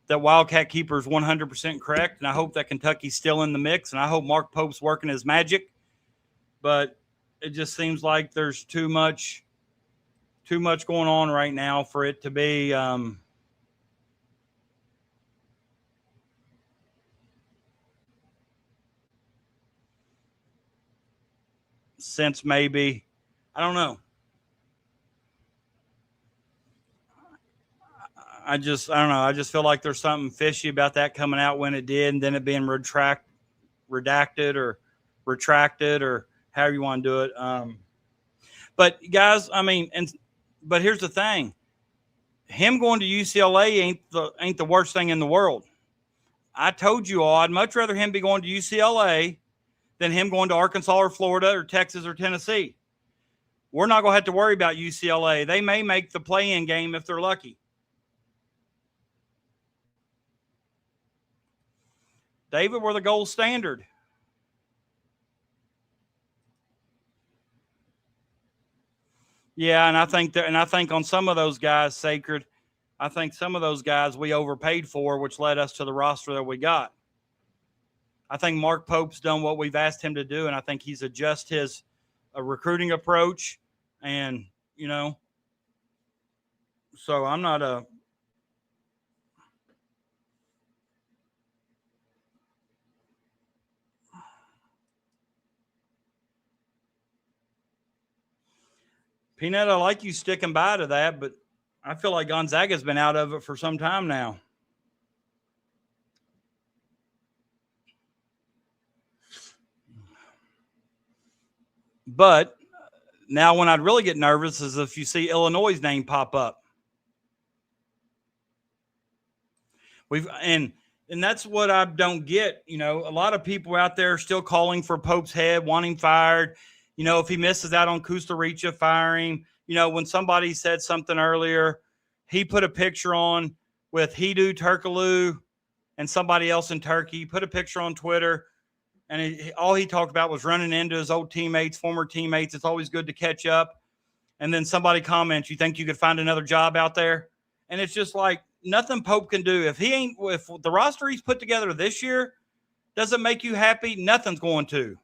that Wildcat Keeper is 100% correct, and I hope that Kentucky's still in the mix, and I hope Mark Pope's working his magic. But it just seems like there's too much going on right now for it to be since maybe, I don't know. I don't know. I just feel like there's something fishy about that coming out when it did, and then it being redacted or retracted or however you want to do it. But guys, but here's the thing: him going to UCLA ain't the worst thing in the world. I told you all, I'd much rather him be going to UCLA than him going to Arkansas or Florida or Texas or Tennessee. We're not going to have to worry about UCLA. They may make the play-in game if they're lucky. David, we're the gold standard. Yeah, and I think on some of those guys, Sacred, I think some of those guys we overpaid for, which led us to the roster that we got. I think Mark Pope's done what we've asked him to do, and I think he's adjusted his recruiting approach. And, so I'm not a – Peanut, I like you sticking by to that, but I feel like Gonzaga's been out of it for some time now. But now when I'd really get nervous is if you see Illinois' name pop up. And that's what I don't get. A lot of people out there are still calling for Pope's head, wanting fired. If he misses out on Costa Rica, fire him. When somebody said something earlier, he put a picture on with Hedo Turkoglu and somebody else in Turkey. He put a picture on Twitter, and all he talked about was running into his old teammates, former teammates. It's always good to catch up. And then somebody comments, you think you could find another job out there? And it's just like nothing Pope can do. If the roster he's put together this year doesn't make you happy, nothing's going to.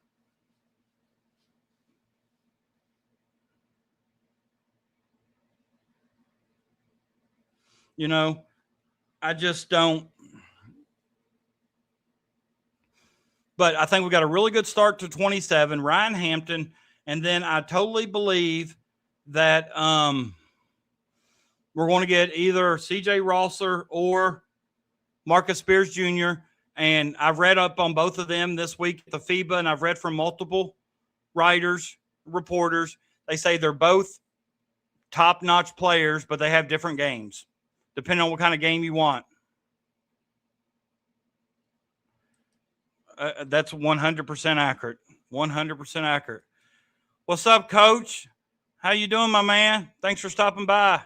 I just don't. But I think we got a really good start to 27, Ryan Hampton. And then I totally believe that we're going to get either CJ Rosser or Marcus Spears Jr. And I've read up on both of them this week at the FIBA, and I've read from multiple writers, reporters. They say they're both top-notch players, but they have different games, depending on what kind of game you want. That's 100% accurate. 100% accurate. What's up, Coach? How you doing, my man? Thanks for stopping by.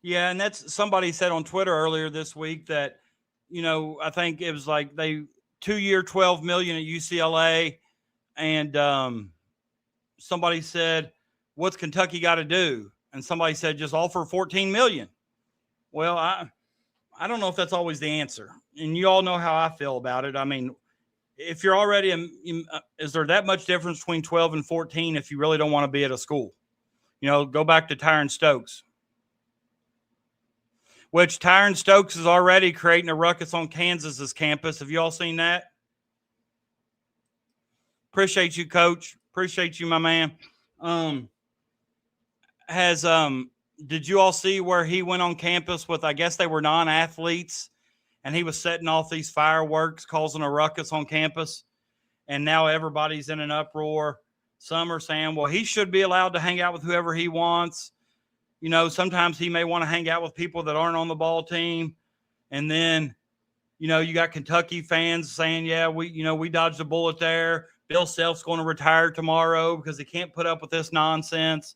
Yeah, and that's somebody said on Twitter earlier this week that, I think it was like they 2-year $12 million at UCLA, and somebody said, "What's Kentucky got to do?" And somebody said, "Just offer $14 million." Well, I don't know if that's always the answer, and you all know how I feel about it. I mean, if you're already, is there that much difference between 12 and 14 if you really don't want to be at a school? Go back to Tyron Stokes, which Tyron Stokes is already creating a ruckus on Kansas's campus. Have you all seen that? Appreciate you, Coach. Appreciate you, my man. Did you all see where he went on campus with, I guess they were non-athletes, and he was setting off these fireworks, causing a ruckus on campus, and now everybody's in an uproar. Some are saying, well, he should be allowed to hang out with whoever he wants. Sometimes he may want to hang out with people that aren't on the ball team. And then, you got Kentucky fans saying, yeah, we dodged a bullet there. Bill Self's going to retire tomorrow because he can't put up with this nonsense,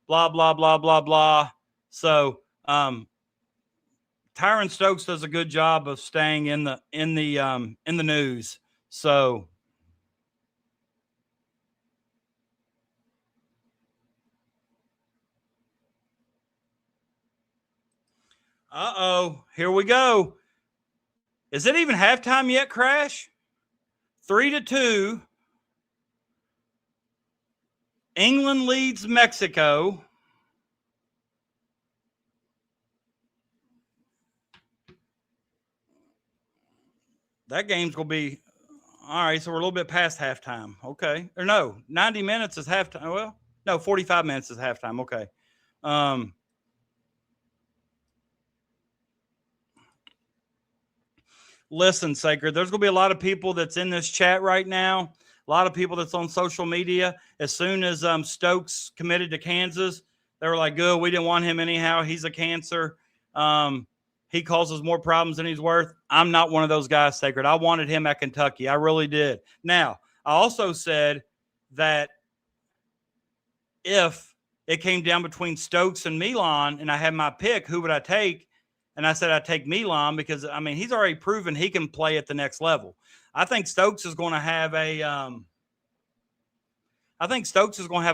blah, blah, blah, blah, blah. So, Tyron Stokes does a good job of staying in the news. So, here we go. Is it even halftime yet, Crash? 3-2. England leads Mexico. That game's going to be all right. So we're a little bit past halftime. Okay. Or no, 90 minutes is halftime. Well, no, 45 minutes is halftime. Okay. Listen, Sacred, there's going to be a lot of people that's in this chat right now, a lot of people that's on social media. As soon as Stokes committed to Kansas, they were like, good, we didn't want him anyhow. He's a cancer. He causes more problems than he's worth. I'm not one of those guys, Sacred. I wanted him at Kentucky. I really did. Now, I also said that if it came down between Stokes and Milan and I had my pick, who would I take? And I said I'd take Milan because, I mean, he's already proven he can play at the next level. I think Stokes is going to have a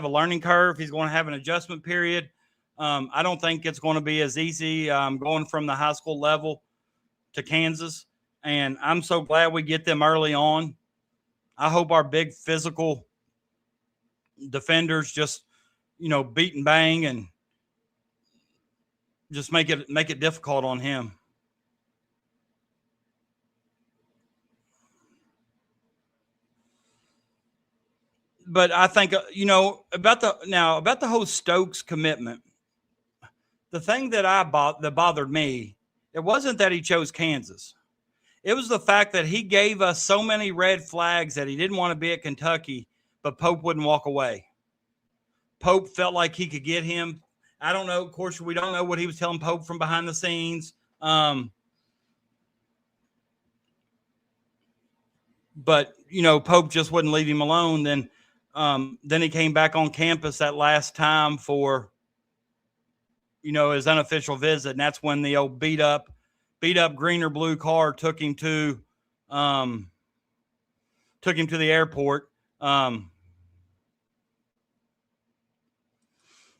learning curve. He's going to have an adjustment period. I don't think it's going to be as easy going from the high school level to Kansas. And I'm so glad we get them early on. I hope our big physical defenders just, beat and bang and just make it difficult on him. But I think, about the whole Stokes commitment, the thing that bothered me, it wasn't that he chose Kansas. It was the fact that he gave us so many red flags that he didn't want to be at Kentucky, but Pope wouldn't walk away. Pope felt like he could get him. I don't know. Of course, we don't know what he was telling Pope from behind the scenes. But, Pope just wouldn't leave him alone. Then he came back on campus that last time for, his unofficial visit. And that's when the old beat up green or blue car took him to the airport.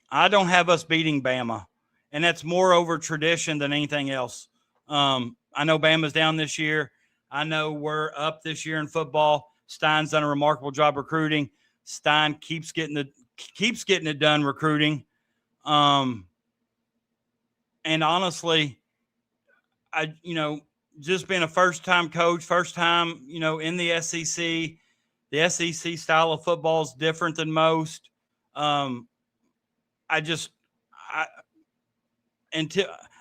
I don't have us beating Bama, and that's more over tradition than anything else. I know Bama's down this year. I know we're up this year in football. Stein's done a remarkable job recruiting. Stein keeps getting it done recruiting. And honestly, just being a first-time coach, first time, in the SEC, the SEC style of football is different than most. I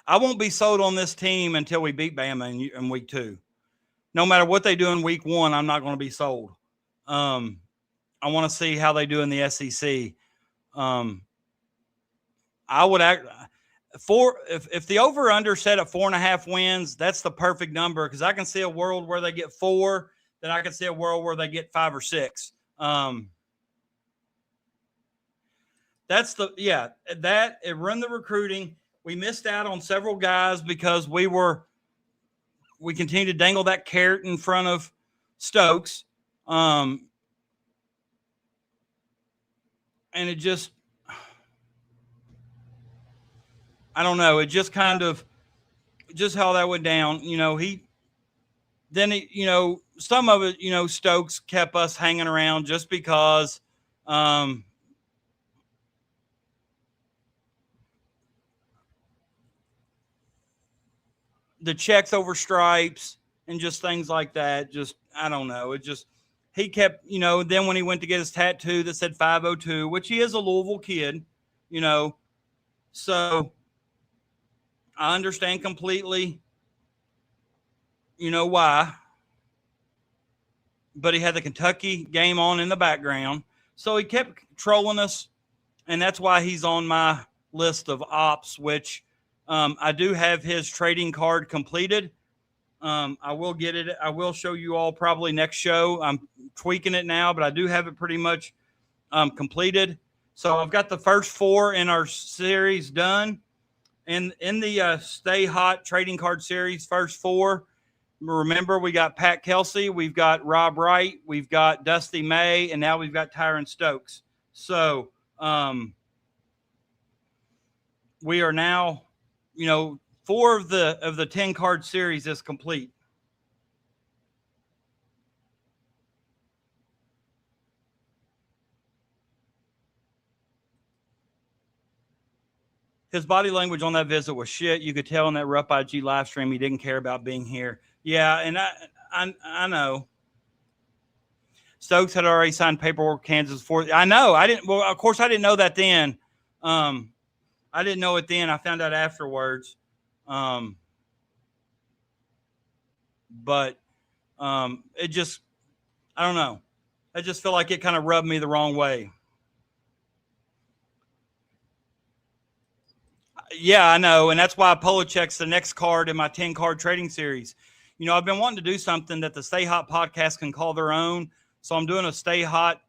won't be sold on this team until we beat Bama in week 2. No matter what they do in week 1, I'm not going to be sold. I want to see how they do in the SEC. if the over under set at 4.5 wins, that's the perfect number, because I can see a world where they get 4, then I can see a world where they get 5 or 6. That's that it run the recruiting. We missed out on several guys because we continued to dangle that carrot in front of Stokes. And it just, I don't know. It just kind of, just how that went down. Some of it, Stokes kept us hanging around just because, the checks over stripes and just things like that. Just, I don't know. It just, he kept, then when he went to get his tattoo that said 502, which he is a Louisville kid, so I understand completely, why, but he had the Kentucky game on in the background. So he kept trolling us. And that's why he's on my list of ops, which, I do have his trading card completed. I will get it. I will show you all probably next show. I'm tweaking it now, but I do have it pretty much completed. So I've got the first 4 in our series done. And in the Stay Hot trading card series, first 4, remember, we got Pat Kelsey, we've got Rob Wright, we've got Dusty May, and now we've got Tyron Stokes. So we are now, 4 of the 10 card series is complete. His body language on that visit was shit. You could tell in that Rupp IG live stream he didn't care about being here. Yeah, and I know. Stokes had already signed paperwork Kansas for. I know. I didn't. Well, of course, I didn't know that then. I didn't know it then. I found out afterwards. But it just, I don't know. I just feel like it kind of rubbed me the wrong way. Yeah, I know. And that's why Polocheck's the next card in my 10 card trading series. I've been wanting to do something that the Stay Hot podcast can call their own. So I'm doing a Stay Hot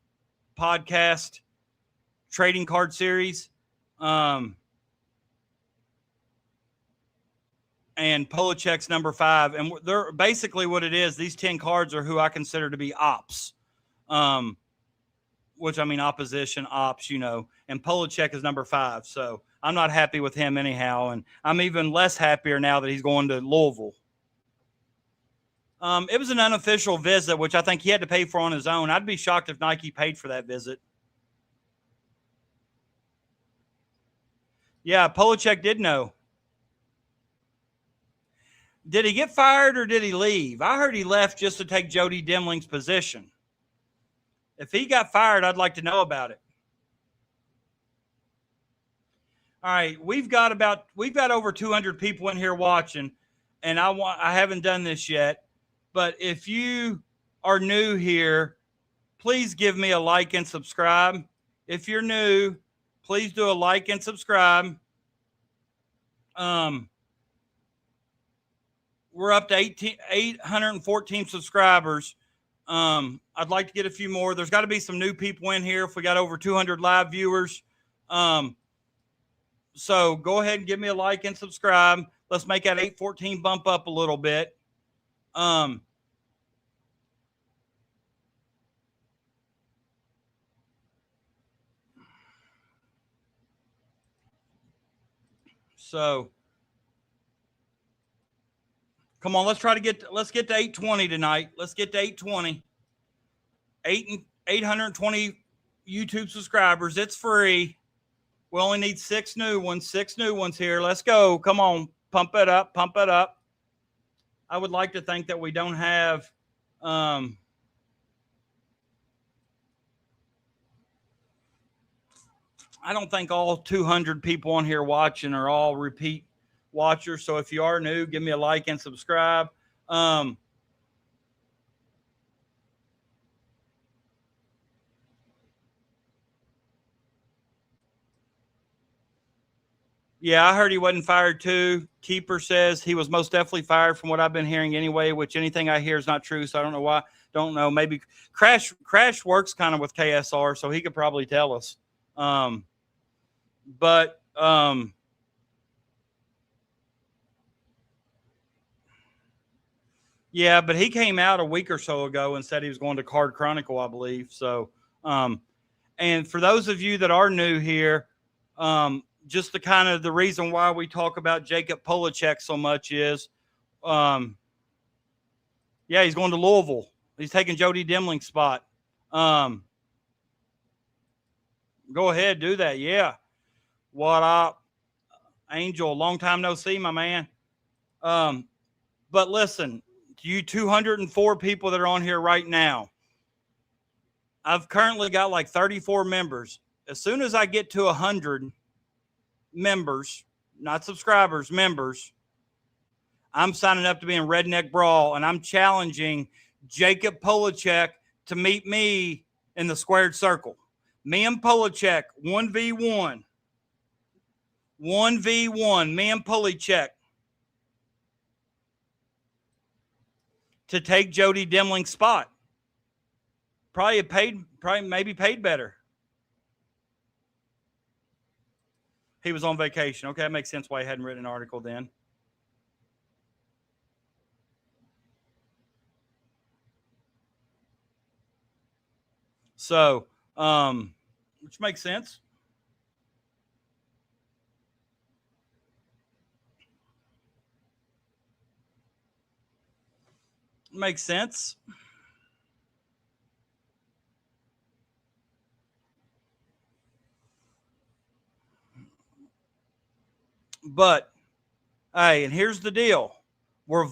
podcast trading card series. And Polocheck's number 5. And they're basically what it is. These 10 cards are who I consider to be ops. Which I mean, opposition, ops, and Polocheck is number 5. So I'm not happy with him anyhow. And I'm even less happier now that he's going to Louisville. It was an unofficial visit, which I think he had to pay for on his own. I'd be shocked if Nike paid for that visit. Yeah, Polocheck did know. Did he get fired or did he leave? I heard he left just to take Jody Demling's position. If he got fired, I'd like to know about it. All right, we've got over 200 people in here watching, and I haven't done this yet, but if you are new here, please give me a like and subscribe. If you're new, please do a like and subscribe. We're up to 814 subscribers. I'd like to get a few more. There's got to be some new people in here if we got over 200 live viewers. So go ahead and give me a like and subscribe. Let's make that 814 bump up a little bit. So come on, let's get to 820 tonight. Let's get to 820. 820 YouTube subscribers. It's free. We only need 6 new ones. 6 new ones here. Let's go. Come on. Pump it up. Pump it up. I would like to think that we don't have I don't think all 200 people on here watching are all repeat watchers. So if you are new, give me a like and subscribe. Yeah, I heard he wasn't fired too. Keeper says he was most definitely fired from what I've been hearing anyway, which anything I hear is not true. So I don't know why. Don't know. Maybe Crash works kind of with KSR, so he could probably tell us. But yeah, but he came out a week or so ago and said he was going to Card Chronicle, I believe. So, and for those of you that are new here, just the kind of the reason why we talk about Jacob Polachek so much is, yeah, he's going to Louisville. He's taking Jody Demling's spot. Go ahead, do that. Yeah. What up, Angel? Long time no see, my man. But listen, you 204 people that are on here right now, I've currently got like 34 members. As soon as I get to 100 members, not subscribers, members, I'm signing up to be in Redneck Brawl, and I'm challenging Jacob Polachek to meet me in the squared circle. Me and Polachek, 1v1. 1v1, me and Polachek, to take Jody Demling's spot. Maybe paid better. He was on vacation. Okay, that makes sense why he hadn't written an article then. So, which makes sense. Makes sense. But, hey, and here's the deal. We're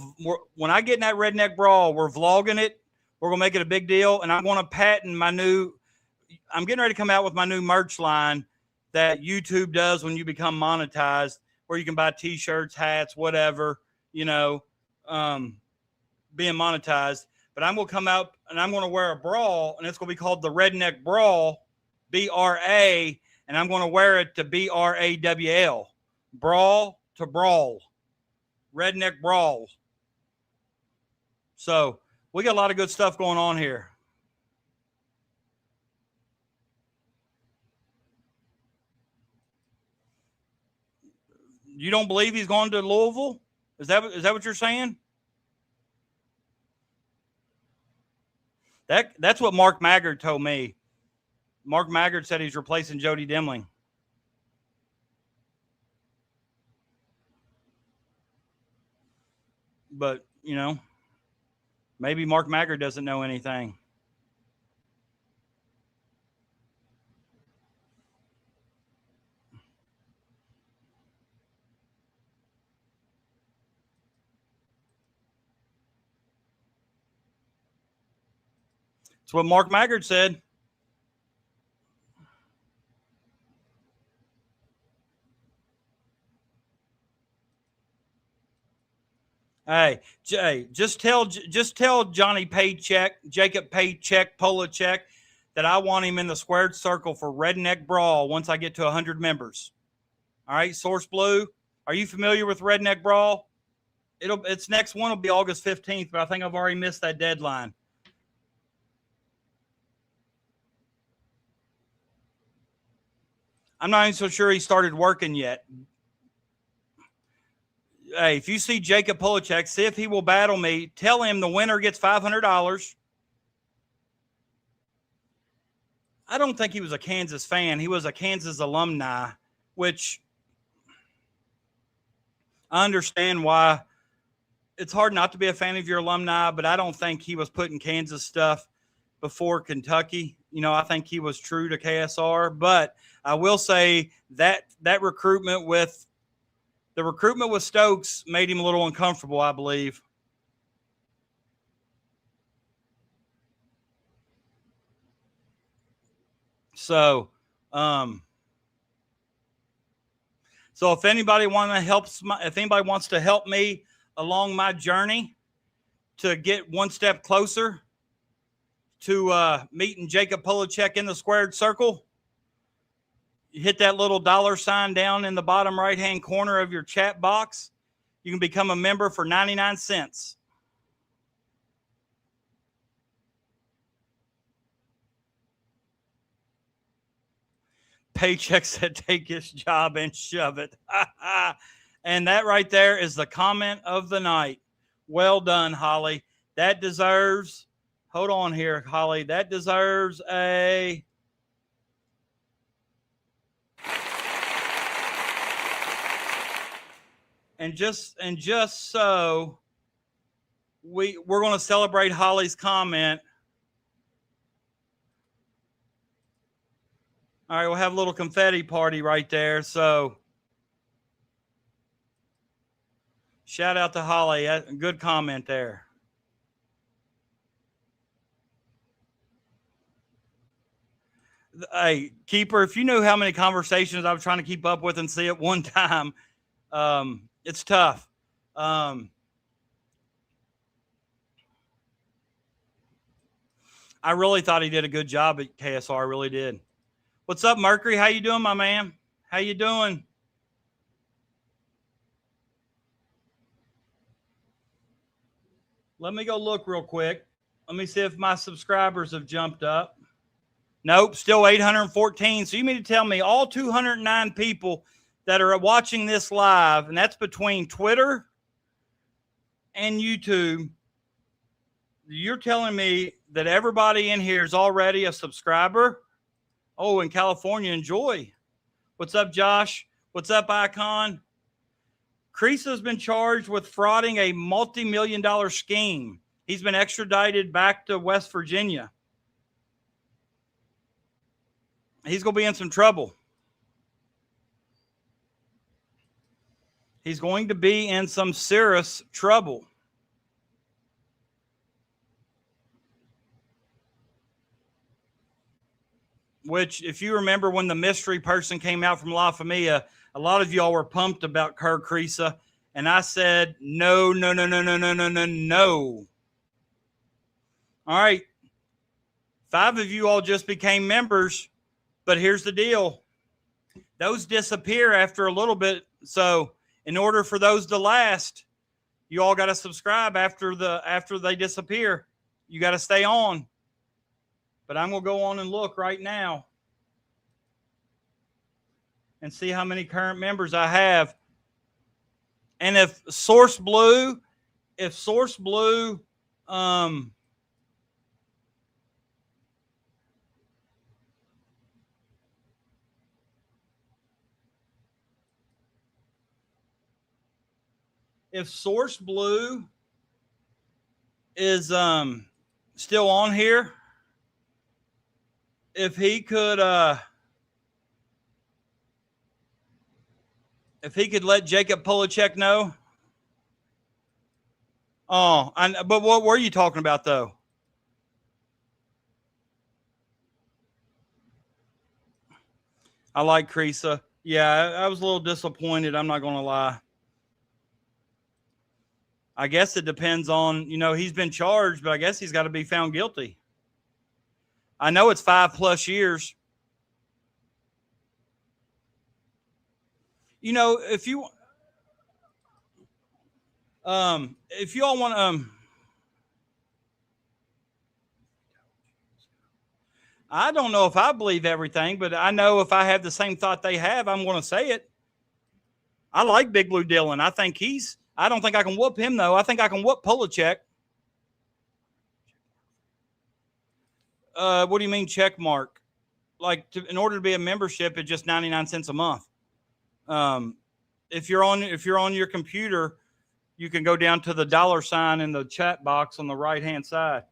when I get in that Redneck Brawl, we're vlogging it. We're going to make it a big deal. And I'm going to patent I'm getting ready to come out with my new merch line that YouTube does when you become monetized, where you can buy t-shirts, hats, whatever, being monetized. But I'm going to come out and I'm going to wear a brawl, and it's going to be called the Redneck Brawl, B-R-A, and I'm going to wear it to B-R-A-W-L. Brawl to brawl. Redneck Brawl. So we got a lot of good stuff going on here. You don't believe he's going to Louisville? Is that what you're saying? That's what Mark Maggard told me. Mark Maggard said he's replacing Jody Demling. But, maybe Mark Maggard doesn't know anything. That's what Mark Maggard said. Hey, Jay, just tell Johnny Jacob Paycheck, Polachek, that I want him in the squared circle for Redneck Brawl once I get to 100 members. All right, Source Blue, are you familiar with Redneck Brawl? Its next one will be August 15th, but I think I've already missed that deadline. I'm not even so sure he started working yet. Hey, if you see Jacob Polachek, see if he will battle me. Tell him the winner gets $500. I don't think he was a Kansas fan. He was a Kansas alumni, which I understand why it's hard not to be a fan of your alumni, but I don't think he was putting Kansas stuff before Kentucky. I think he was true to KSR, but I will say that recruitment with Stokes made him a little uncomfortable, I believe. So, if anybody wants to help me along my journey to get one step closer to meeting Jacob Polachek in the squared circle, hit that little $sign down in the bottom right-hand corner of your chat box. You can become a member for 99 cents. Paycheck said, take his job and shove it. And that right there is the comment of the night. Well done, Holly. That deserves, hold on here, Holly. That deserves a, and just so we're going to celebrate Holly's comment. All right, we'll have a little confetti party right there. So shout out to Holly. Good comment there. Hey, Keeper, if you knew how many conversations I was trying to keep up with and see at one time, it's tough. I really thought he did a good job at KSR. I really did. What's up, Mercury? How you doing, my man? How you doing? Let me go look real quick. Let me see if my subscribers have jumped up. Nope, still 814. So you mean to tell me all 209 people that are watching this live, and that's between Twitter and YouTube, you're telling me that everybody in here is already a subscriber? Oh, in California, enjoy. What's up, Josh? What's up, Icon? Creasa's been charged with frauding a multi-million-dollar scheme. He's been extradited back to West Virginia. He's going to be in some trouble. He's going to be in some serious trouble. Which, if you remember when the mystery person came out from La Familia, a lot of y'all were pumped about Kerr Kriisa. And I said, no. All right. 5 of you all just became members. But here's the deal. Those disappear after a little bit. So in order for those to last, you all got to subscribe after they disappear. You got to stay on. But I'm going to go on and look right now and see how many current members I have. And if Source Blue, if Source Blue is still on here, if he could let Jacob Polachek know. Oh, but what were you talking about though? I like Kriisa. Yeah, I was a little disappointed. I'm not going to lie. I guess it depends on, he's been charged, but I guess he's got to be found guilty. I know it's 5+ years. If you all want I don't know if I believe everything, but I know if I have the same thought they have, I'm going to say it. I like Big Blue Dylan. I don't think I can whoop him though. I think I can whoop Polachek. What do you mean check mark? Like in order to be a membership, it's just 99 cents a month. If you're on your computer, you can go down to the $sign in the chat box on the right-hand side.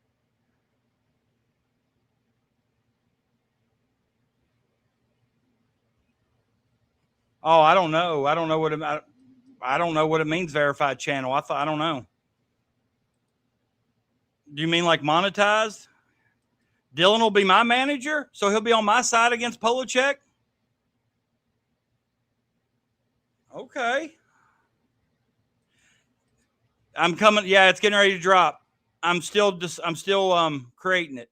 Oh, I don't know. I don't know what it means, verified channel. I don't know. Do you mean like monetized? Dylan will be my manager, so he'll be on my side against Polachek? Okay. I'm coming. Yeah, it's getting ready to drop. I'm still creating it.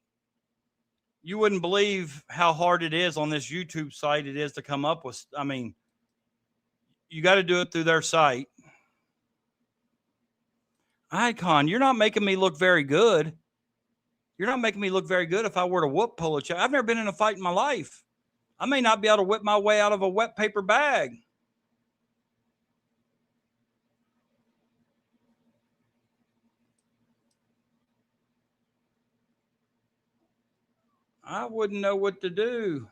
you wouldn't believe how hard it is on this YouTube site it is to come up with. I mean, you got to do it through their site. Icon, you're not making me look very good. You're not making me look very good if I were to whoop Polachek. I've never been in a fight in my life. I may not be able to whip my way out of a wet paper bag. I wouldn't know what to do.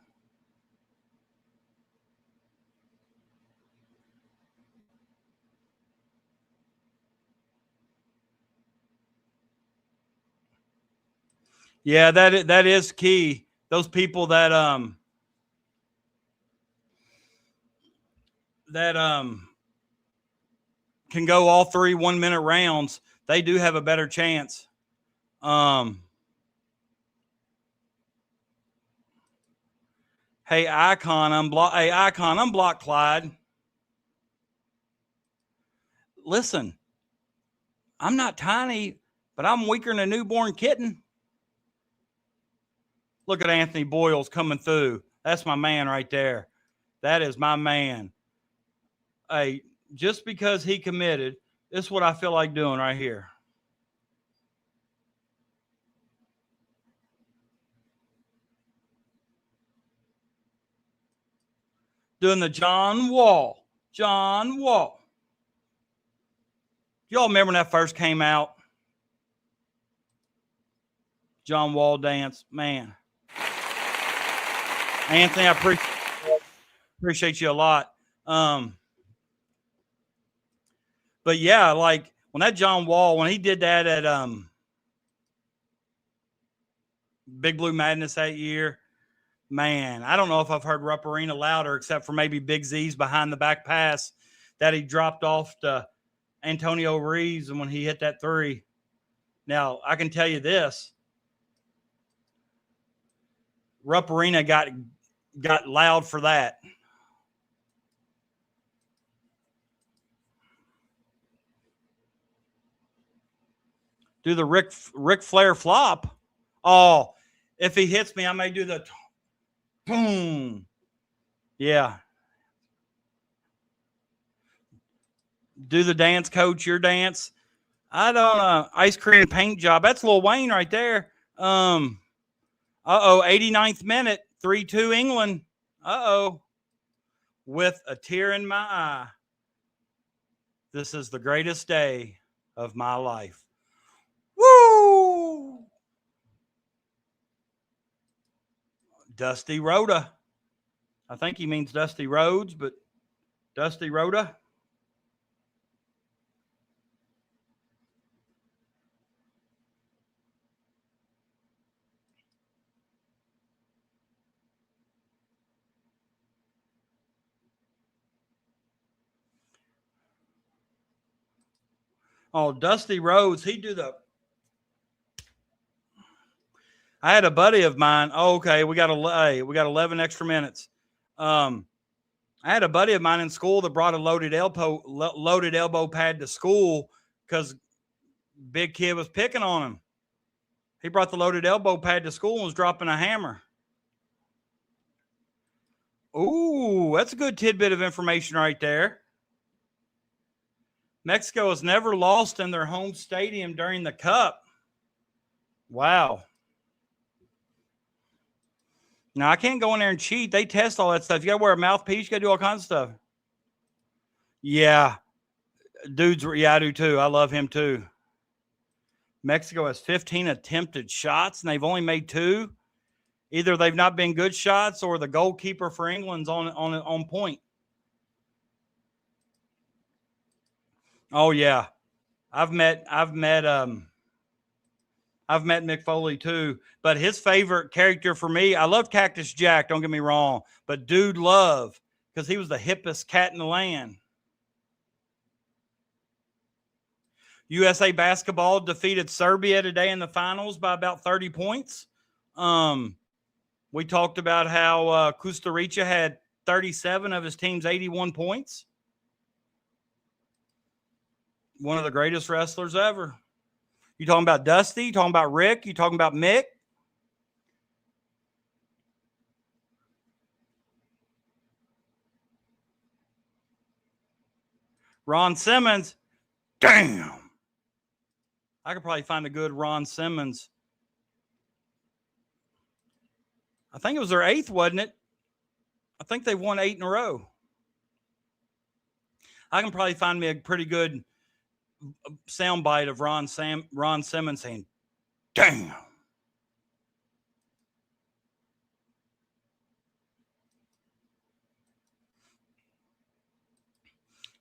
Yeah, that is key. Those people that can go all 3 1-minute rounds, they do have a better chance. Hey, Icon, unblock Clyde. Listen, I'm not tiny, but I'm weaker than a newborn kitten. Look at Anthony Boyles coming through. That's my man right there. That is my man. Hey, just because he committed, this is what I feel like doing right here. Doing the John Wall. John Wall. Y'all remember when that first came out? John Wall dance. Man. Anthony, I appreciate you a lot. But yeah, like when that John Wall, when he did that at Big Blue Madness that year, man, I don't know if I've heard Rupp Arena louder except for maybe Big Z's behind the back pass that he dropped off to Antonio Reeves and when he hit that 3. Now, I can tell you this. Rupp Arena got loud for that. Do the Ric Flair flop. Oh, if he hits me, I may do the boom. Yeah. Do the dance, coach, your dance. I don't ice cream paint job. That's Lil Wayne right there. 89th minute, 3-2 England. With a tear in my eye. This is the greatest day of my life. Woo! Dusty Rhoda. I think he means Dusty Rhodes, but Dusty Rhoda. Oh, Dusty Rhodes, he do the. I had a buddy of mine. Oh, okay, we got 11 extra minutes. I had a buddy of mine in school that brought a loaded elbow pad to school because big kid was picking on him. He brought the loaded elbow pad to school and was dropping a hammer. Ooh, that's a good tidbit of information right there. Mexico has never lost in their home stadium during the Cup. Wow. Now, I can't go in there and cheat. They test all that stuff. You got to wear a mouthpiece. You got to do all kinds of stuff. Yeah. Dudes, yeah, I do too. I love him too. Mexico has 15 attempted shots, and they've only made 2. Either they've not been good shots or the goalkeeper for England's on point. Oh, yeah. I've met Mick Foley too, but his favorite character for me, I love Cactus Jack, don't get me wrong, but Dude Love, because he was the hippest cat in the land. USA basketball defeated Serbia today in the finals by about 30 points. We talked about how Costa Rica had 37 of his team's 81 points. One of the greatest wrestlers ever. You talking about Dusty? You talking about Rick? You talking about Mick? Ron Simmons. Damn. I could probably find a good Ron Simmons. I think it was their 8th, wasn't it? I think they've won 8 in a row. I can probably find me a pretty good soundbite of Ron Simmons saying, damn.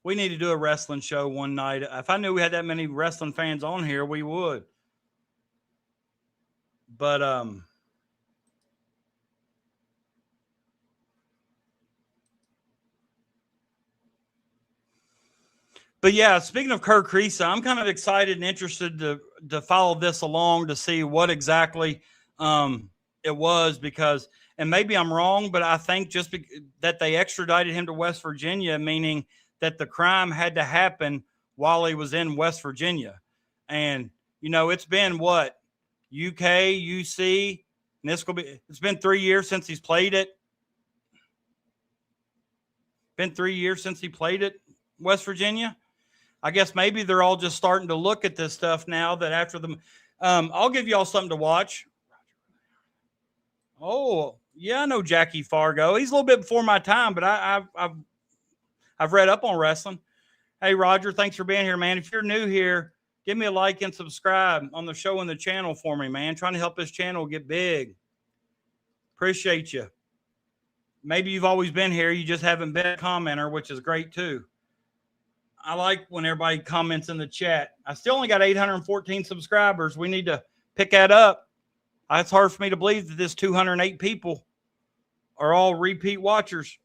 We need to do a wrestling show one night. If I knew we had that many wrestling fans on here, we would. But yeah, speaking of Kerr Kriisa, I'm kind of excited and interested to follow this along to see what exactly it was, because, and maybe I'm wrong, but I think just that they extradited him to West Virginia, meaning that the crime had to happen while he was in West Virginia. And, you know, it's been what? UK, UC, and it's been 3 years since he's played it. Been 3 years since he played it, West Virginia. I guess maybe they're all just starting to look at this stuff now that after them. I'll give you all something to watch. Oh, yeah, I know Jackie Fargo. He's a little bit before my time, but I've read up on wrestling. Hey, Roger, thanks for being here, man. If you're new here, give me a like and subscribe on the show and the channel for me, man. Trying to help this channel get big. Appreciate you. Maybe you've always been here. You just haven't been a commenter, which is great too. I like when everybody comments in the chat. I still only got 814 subscribers. We need to pick that up. It's hard for me to believe that this 208 people are all repeat watchers.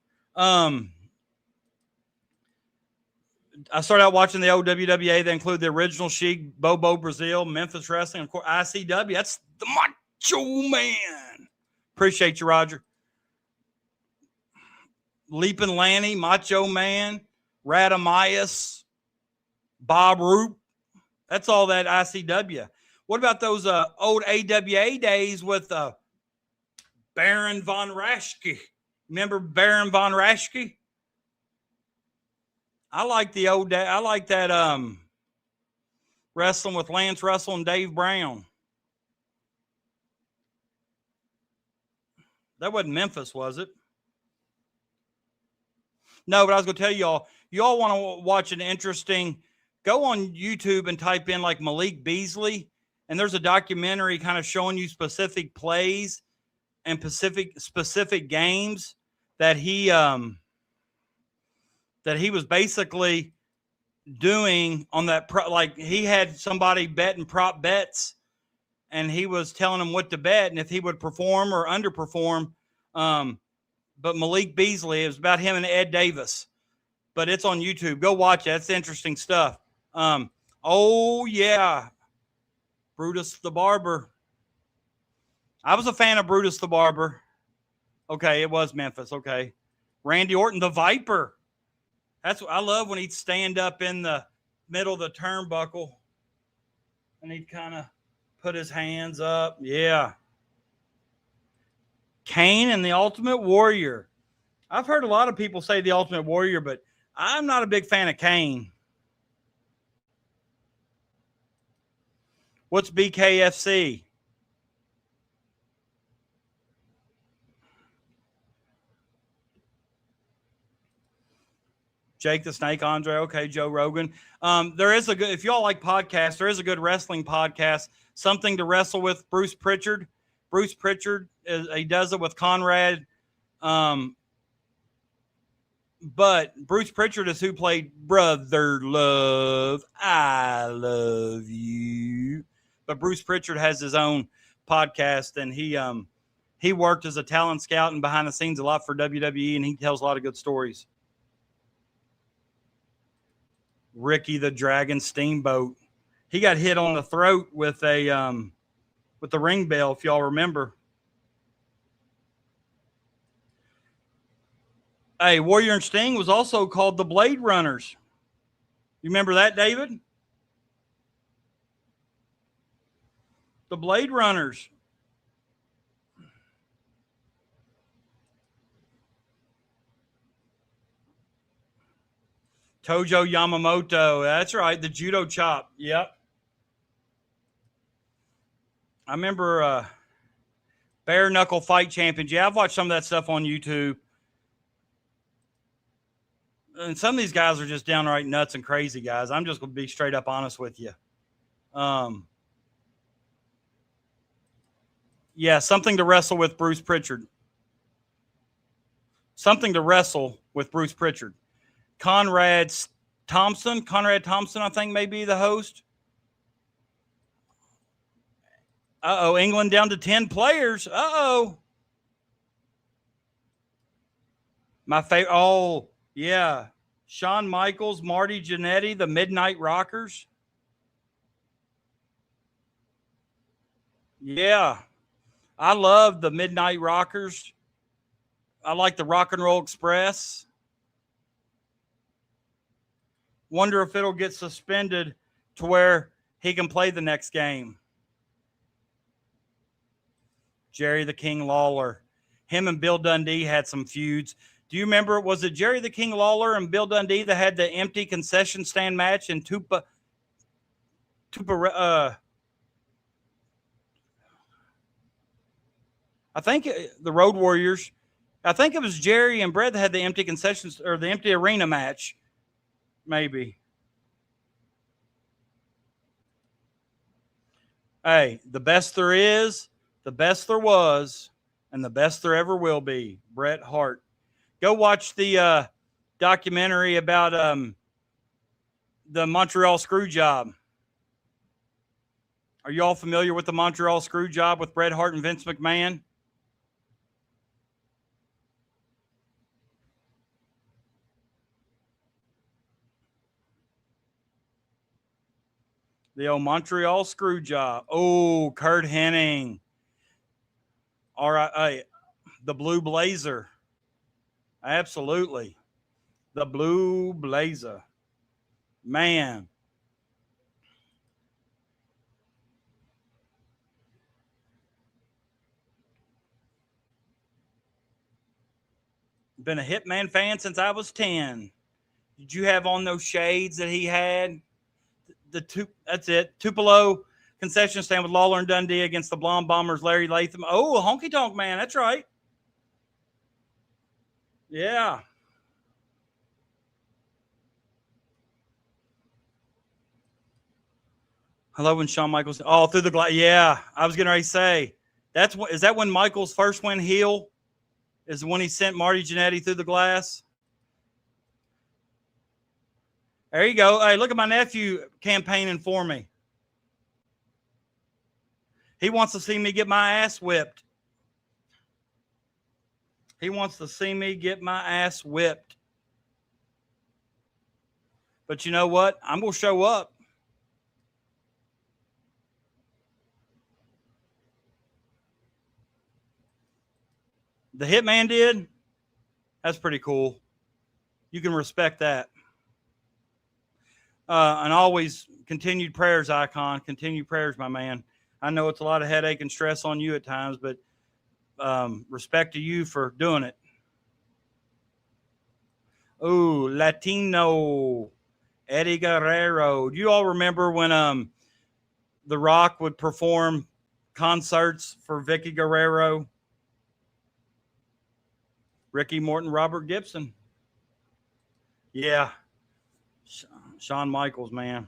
I started out watching the old WWA. They include the original Sheik, Bobo Brazil, Memphis Wrestling, of course, ICW. That's the Macho Man. Appreciate you, Roger. Leaping Lanny, Macho Man, Radamias, Bob Roop. That's all that ICW. What about those old AWA days with Baron Von Raschke? Remember Baron Von Raschke? I like the old day. I like that wrestling with Lance Russell and Dave Brown. That wasn't Memphis, was it? No, but I was going to tell y'all want to watch an interesting, go on YouTube and type in like Malik Beasley, and there's a documentary kind of showing you specific plays and specific games that he was basically doing on that. Like he had somebody betting prop bets, and he was telling them what to bet and if he would perform or underperform. But Malik Beasley, it was about him and Ed Davis, but it's on YouTube. Go watch it. That's interesting stuff. Oh yeah. Brutus the Barber. I was a fan of Brutus the Barber. Okay. It was Memphis. Okay. Randy Orton, the Viper. That's what I love, when he'd stand up in the middle of the turnbuckle and he'd kind of put his hands up. Yeah. Kane and the Ultimate Warrior. I've heard a lot of people say the Ultimate Warrior, but I'm not a big fan of Kane. What's BKFC? Jake the Snake, Andre. Okay, Joe Rogan. There is a good, if y'all like podcasts, there is a good wrestling podcast, Something to Wrestle With, Bruce Pritchard. Bruce Pritchard, he does it with Conrad. But Bruce Pritchard is who played Brother Love. I love you. But Bruce Pritchard has his own podcast, and he worked as a talent scout and behind the scenes a lot for WWE, and he tells a lot of good stories. Ricky the Dragon Steamboat. He got hit on the throat with the ring bell, if y'all remember. Hey, Warrior and Sting was also called the Blade Runners. You remember that, David? The Blade Runners. Tojo Yamamoto. That's right. The judo chop. Yep. I remember Bare Knuckle Fight Champions. Yeah, I've watched some of that stuff on YouTube. And some of these guys are just downright nuts and crazy, guys. I'm just going to be straight up honest with you. Yeah, something to wrestle with Bruce Pritchard. Something to wrestle with Bruce Pritchard. Conrad Thompson, I think, may be the host. England down to 10 players. My favorite. Oh, yeah. Shawn Michaels, Marty Jannetty, the Midnight Rockers. Yeah. I love the Midnight Rockers. I like the Rock and Roll Express. Wonder if it'll get suspended to where he can play the next game. Jerry the King Lawler. Him and Bill Dundee had some feuds. Do you remember, was it Jerry the King Lawler and Bill Dundee that had the empty concession stand match in I think the Road Warriors. I think it was Jerry and Brett that had the empty concessions or the empty arena match. Maybe. Hey, the best there is, the best there was, and the best there ever will be. Bret Hart. Go watch the documentary about the Montreal Screwjob. Are you all familiar with the Montreal Screwjob with Bret Hart and Vince McMahon? The old Montreal Screwjob. Oh, Kurt Hennig. All right. The Blue Blazer. Absolutely. The Blue Blazer. Man. Been a Hitman fan since I was 10. Did you have on those shades that he had? That's it. Tupelo concession stand with Lawler and Dundee against the Blonde Bombers, Larry Latham. Oh, Honky Tonk Man. That's right. Yeah. I love when Shawn Michaels. Oh, through the glass. Yeah, I was going to say is that when Michaels first went heel? Is when he sent Marty Jannetty through the glass? There you go. Hey, look at my nephew campaigning for me. He wants to see me get my ass whipped. He wants to see me get my ass whipped. But you know what? I'm going to show up. The Hitman did? That's pretty cool. You can respect that. And always continued prayers, Icon. Continued prayers, my man. I know it's a lot of headache and stress on you at times, but respect to you for doing it. Ooh, Latino. Eddie Guerrero. Do you all remember when The Rock would perform concerts for Vicky Guerrero? Ricky Morton, Robert Gibson. Yeah. Shawn Michaels, man.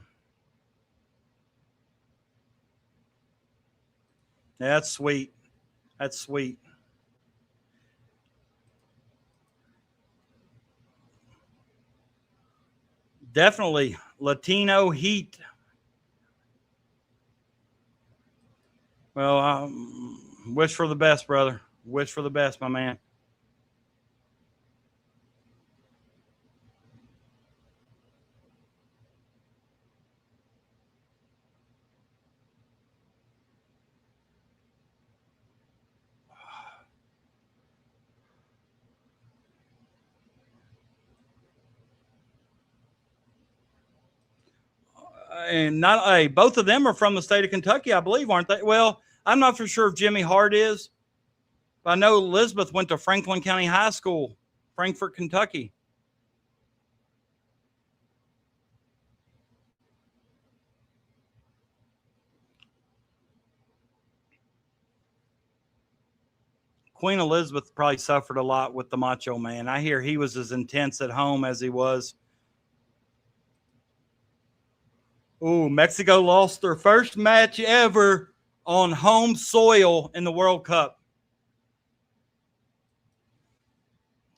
Yeah, that's sweet. That's sweet. Definitely Latino heat. Well, wish for the best, brother. Wish for the best, my man. And both of them are from the state of Kentucky, I believe, aren't they? Well, I'm not for sure if Jimmy Hart is, but I know Elizabeth went to Franklin County High School, Frankfort, Kentucky. Queen Elizabeth probably suffered a lot with the Macho Man. I hear he was as intense at home as he was. Ooh, Mexico lost their first match ever on home soil in the World Cup.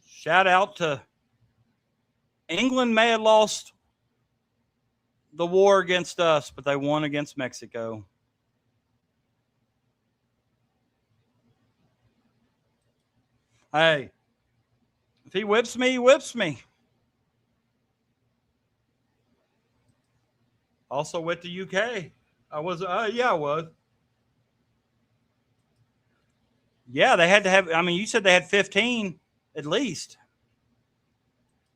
Shout out to England. May have lost the war against us, but they won against Mexico. Hey, if he whips me, he whips me. Also with the UK. I was. Yeah, they had to have. I mean, you said they had 15 at least.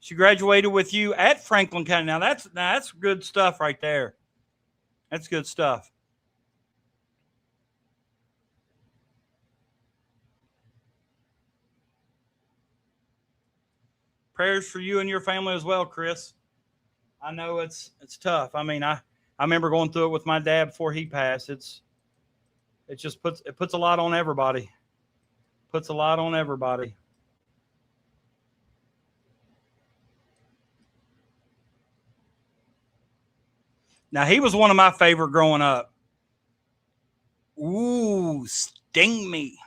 She graduated with you at Franklin County. Now that's good stuff right there. That's good stuff. Prayers for you and your family as well, Chris. I know it's tough. I mean, I remember going through it with my dad before he passed. It just puts a lot on everybody. Puts a lot on everybody. Now he was one of my favorite growing up. Ooh, Sting Me.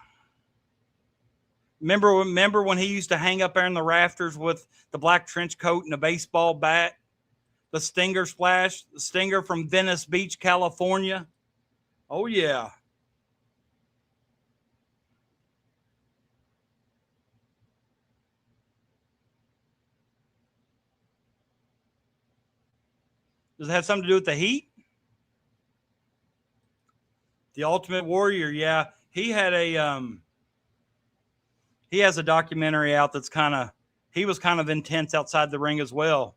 Remember when he used to hang up there in the rafters with the black trench coat and a baseball bat? The Stinger Splash, the Stinger from Venice Beach, California. Oh, yeah. Does it have something to do with the Heat? The Ultimate Warrior, yeah. He had he has a documentary out that's he was kind of intense outside the ring as well.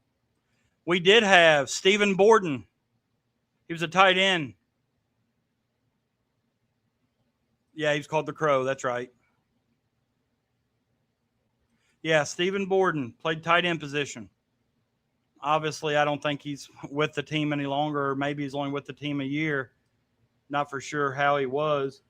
We did have Stephen Borden. He was a tight end. Yeah, he was called the Crow. That's right. Yeah, Stephen Borden played tight end position. Obviously, I don't think he's with the team any longer, or maybe he's only with the team a year. Not for sure how he was.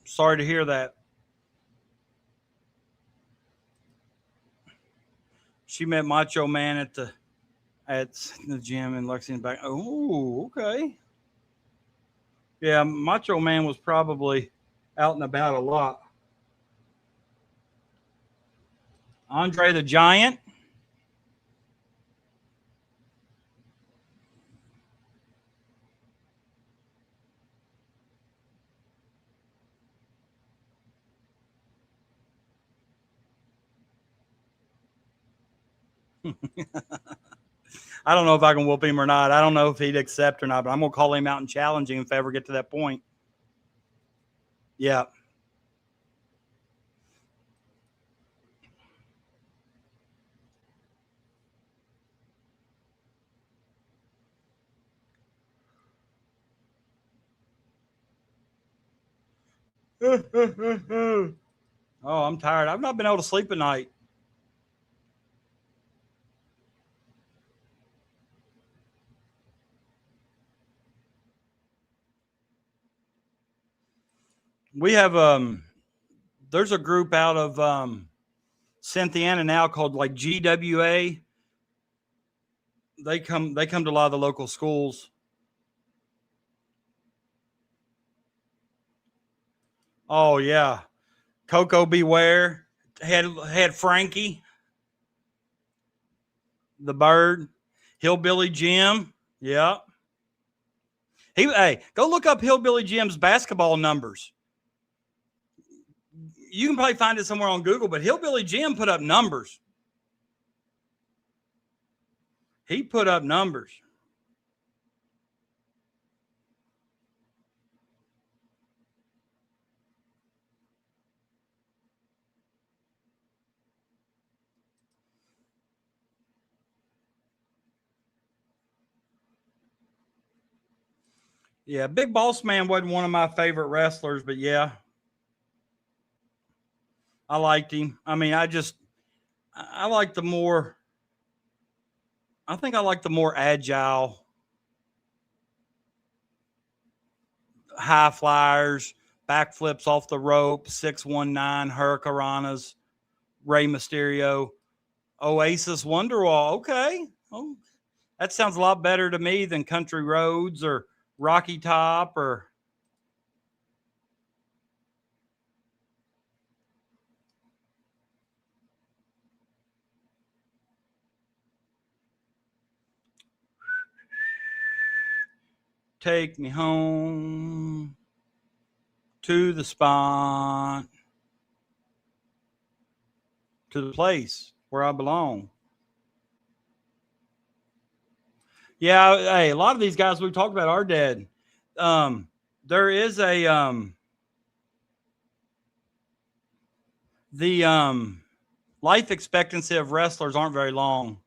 Sorry to hear that. She met Macho Man at the gym in Lexington back. Oh, okay. Yeah, Macho Man was probably out and about a lot. Andre the Giant. I don't know if I can whoop him or not. I don't know if he'd accept or not, but I'm going to call him out and challenge him if I ever get to that point. Yeah. Oh, I'm tired. I've not been able to sleep at night. We have there's a group out of Cynthiana now called like GWA. They come to a lot of the local schools. Oh yeah. Coco Beware had Frankie, the Bird, Hillbilly Jim. Yeah. Hey, go look up Hillbilly Jim's basketball numbers. You can probably find it somewhere on Google, but Hillbilly Jim put up numbers. He put up numbers. Yeah, Big Boss Man wasn't one of my favorite wrestlers, but yeah, I liked him. I mean, I like the more, I think I like the more agile high flyers, backflips off the rope, 619, Hurricanranas, Rey Mysterio, Oasis Wonderwall. Okay. Oh, that sounds a lot better to me than Country Roads or Rocky Top or. Take me home to the spot, to the place where I belong. Yeah, hey, a lot of these guys we talked about are dead. There is the life expectancy of wrestlers aren't very long.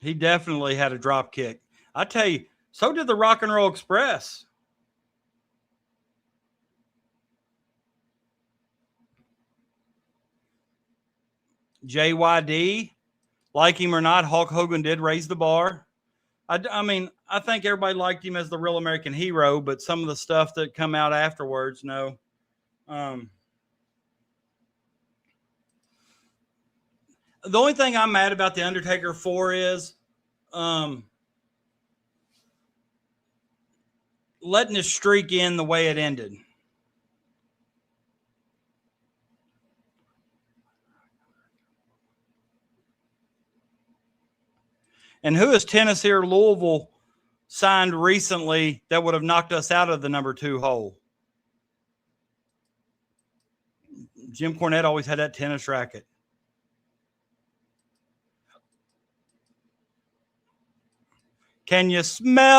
He definitely had a drop kick. I tell you, so did the Rock and Roll Express. JYD, like him or not, Hulk Hogan did raise the bar. I mean, I think everybody liked him as the real American hero, but some of the stuff that come out afterwards, no. The only thing I'm mad about the Undertaker for is letting his streak in the way it ended. And who is Tennessee or Louisville signed recently that would have knocked us out of the number 2 hole? Jim Cornette always had that tennis racket. Can you smell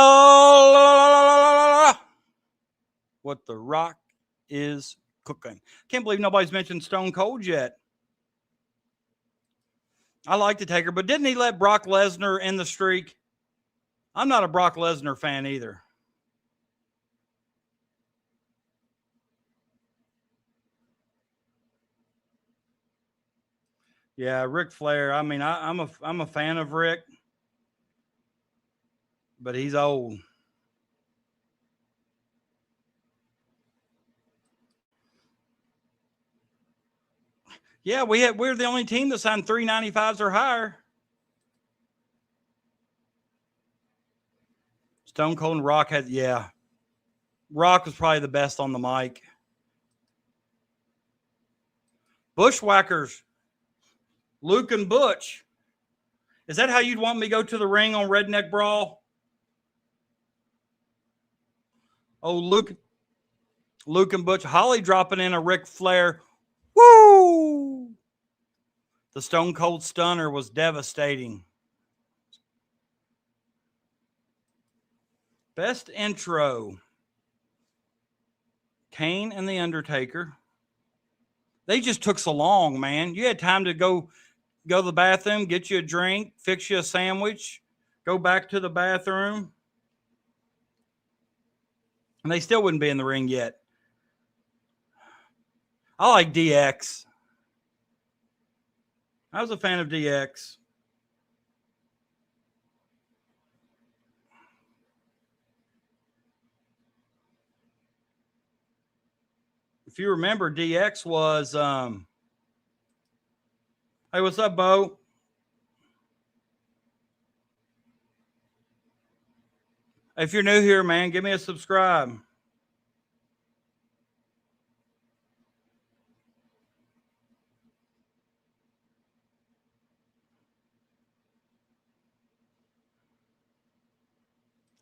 what the Rock is cooking? Can't believe nobody's mentioned Stone Cold yet. I like the Taker, but didn't he let Brock Lesnar end the streak? I'm not a Brock Lesnar fan either. Yeah, Ric Flair. I mean, I'm a fan of Rick, but he's old. Yeah, we're the only team that signed 395s or higher. Stone Cold and Rock had, yeah. Rock was probably the best on the mic. Bushwhackers, Luke and Butch. Is that how you'd want me to go to the ring on Redneck Brawl? Oh, Luke and Butch. Holly dropping in a Ric Flair. Woo! The Stone Cold Stunner was devastating. Best intro. Kane and The Undertaker. They just took so long, man. You had time to go to the bathroom, get you a drink, fix you a sandwich, go back to the bathroom. And they still wouldn't be in the ring yet. I like DX. I was a fan of DX. If you remember, DX was hey, what's up, Bo? If you're new here, man, give me a subscribe.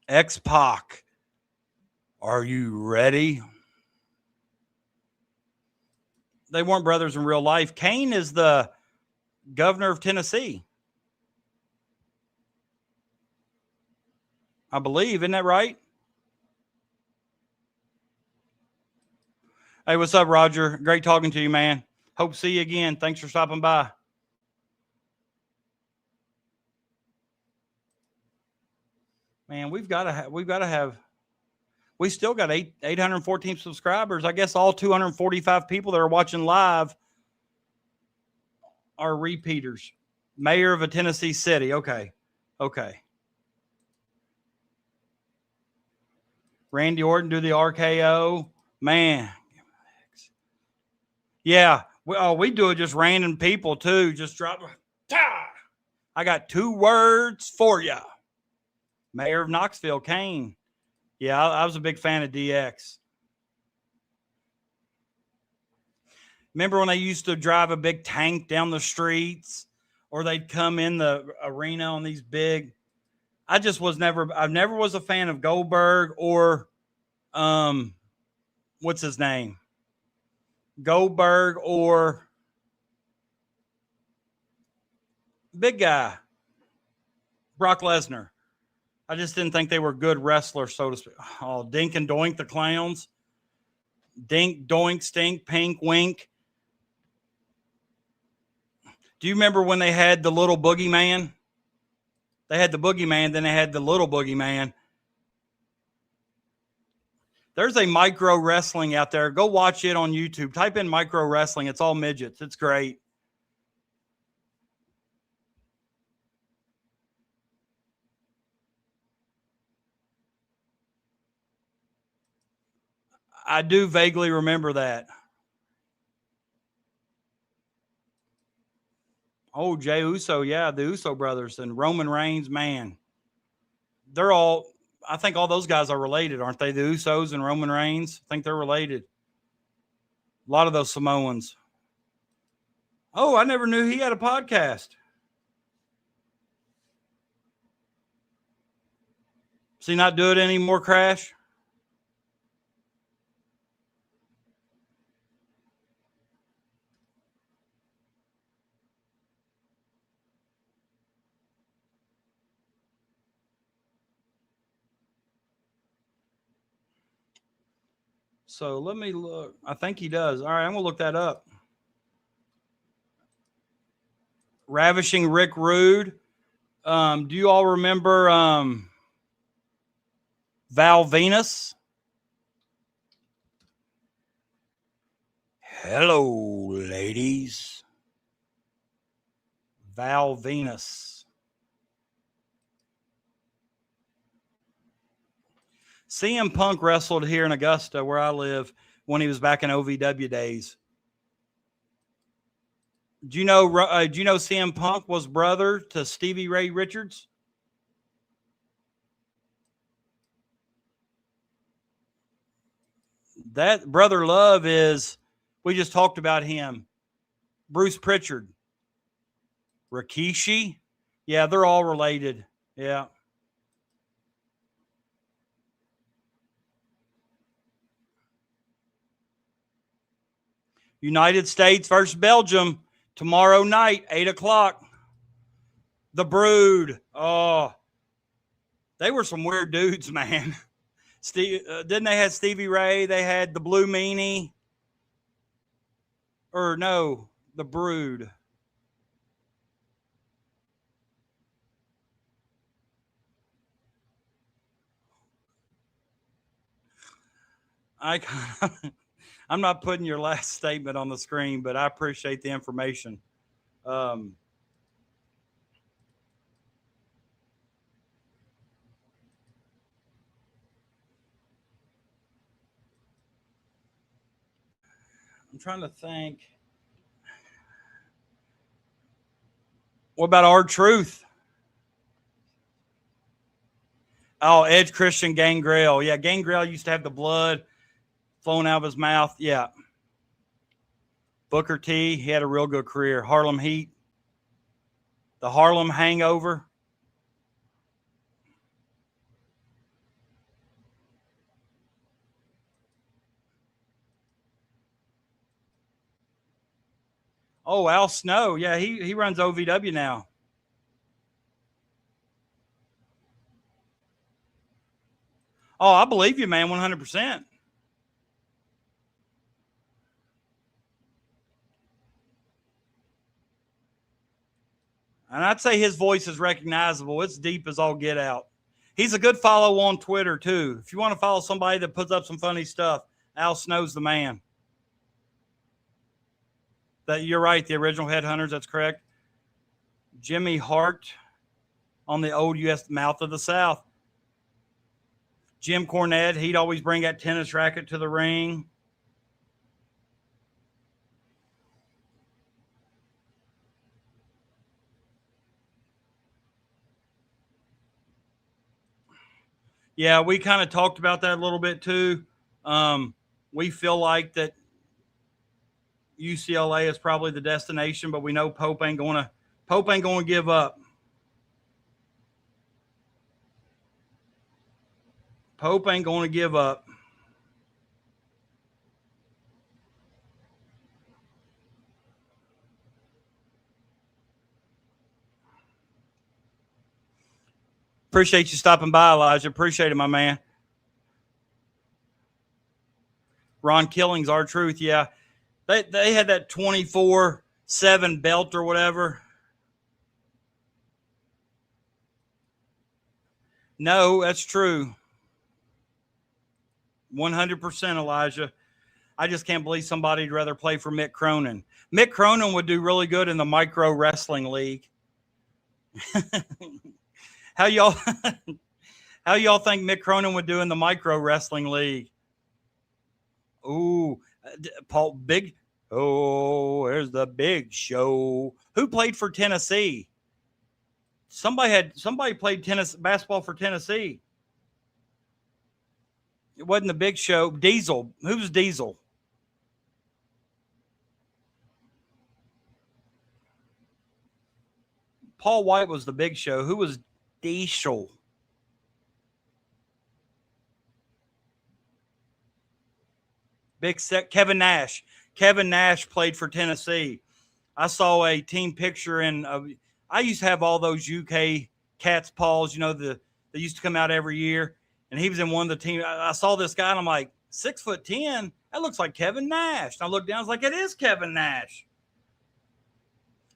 X-Pac, are you ready? They weren't brothers in real life. Kane is the governor of Tennessee, I believe. Isn't that right? Hey, what's up, Roger? Great talking to you, man. Hope to see you again. Thanks for stopping by. Man, we still got 814 subscribers. I guess all 245 people that are watching live are repeaters. Mayor of a Tennessee city. Okay. Randy Orton do the RKO. Man. Yeah. We do it just random people too. Just drop. I got 2 words for you. Mayor of Knoxville, Kane. Yeah, I was a big fan of DX. Remember when they used to drive a big tank down the streets, or they'd come in the arena on these big? I never was a fan of Goldberg or, what's his name? Goldberg or big guy, Brock Lesnar. I just didn't think they were good wrestlers, so to speak. Oh, Dink and Doink, the clowns. Dink, Doink, Stink, Pink, Wink. Do you remember when they had the little boogeyman? They had the boogeyman, then they had the little boogeyman. There's a micro wrestling out there. Go watch it on YouTube. Type in micro wrestling. It's all midgets. It's great. I do vaguely remember that. Oh, Jey Uso. Yeah, the Uso brothers and Roman Reigns, man. I think all those guys are related, aren't they? The Usos and Roman Reigns. I think they're related. A lot of those Samoans. Oh, I never knew he had a podcast. Does he not do it anymore, Crash? So let me look. I think he does. All right, I'm going to look that up. Ravishing Rick Rude. Do you all remember Val Venus? Hello, ladies. Val Venus. CM Punk wrestled here in Augusta, where I live, when he was back in OVW days. Do you know CM Punk was brother to Stevie Ray Richards? That Brother Love we just talked about him. Bruce Pritchard. Rikishi. Yeah, they're all related. Yeah. United States versus Belgium tomorrow night, 8:00. The Brood. Oh, they were some weird dudes, man. Didn't they have Stevie Ray? They had the Blue Meanie. Or no, the Brood. I'm not putting your last statement on the screen, but I appreciate the information. I'm trying to think. What about R-Truth? Oh, Edge Christian Gangrel. Yeah, Gangrel used to have the blood flowing out of his mouth. Yeah. Booker T, he had a real good career. Harlem Heat. The Harlem Hangover. Oh, Al Snow. Yeah, he runs OVW now. Oh, I believe you, man, 100%. And I'd say his voice is recognizable. It's deep as all get out. He's a good follow on Twitter, too. If you want to follow somebody that puts up some funny stuff, Al Snow's the man. You're right, the original Headhunters, that's correct. Jimmy Hart on the old U.S. Mouth of the South. Jim Cornette, he'd always bring that tennis racket to the ring. Yeah, we kind of talked about that a little bit too. We feel like that UCLA is probably the destination, but we know Pope ain't going to give up. Pope ain't going to give up. Appreciate you stopping by, Elijah. Appreciate it, my man. Ron Killings, R-Truth. Yeah. They had that 24/7 belt or whatever. No, that's true. 100%, Elijah. I just can't believe somebody'd rather play for Mick Cronin. Mick Cronin would do really good in the micro wrestling league. How y'all think Mick Cronin would do in the micro wrestling league? Ooh, Paul Big. Oh, there's the Big Show. Who played for Tennessee? Somebody played basketball for Tennessee. It wasn't the Big Show. Diesel. Who was Diesel? Paul White was the Big Show. Who was Diesel? Kevin Nash. Kevin Nash played for Tennessee. I saw a team picture I used to have all those UK Cats paws, they used to come out every year. And he was in one of the teams. I saw this guy and I'm like, 6'10". That looks like Kevin Nash. And I looked down, I was like, it is Kevin Nash.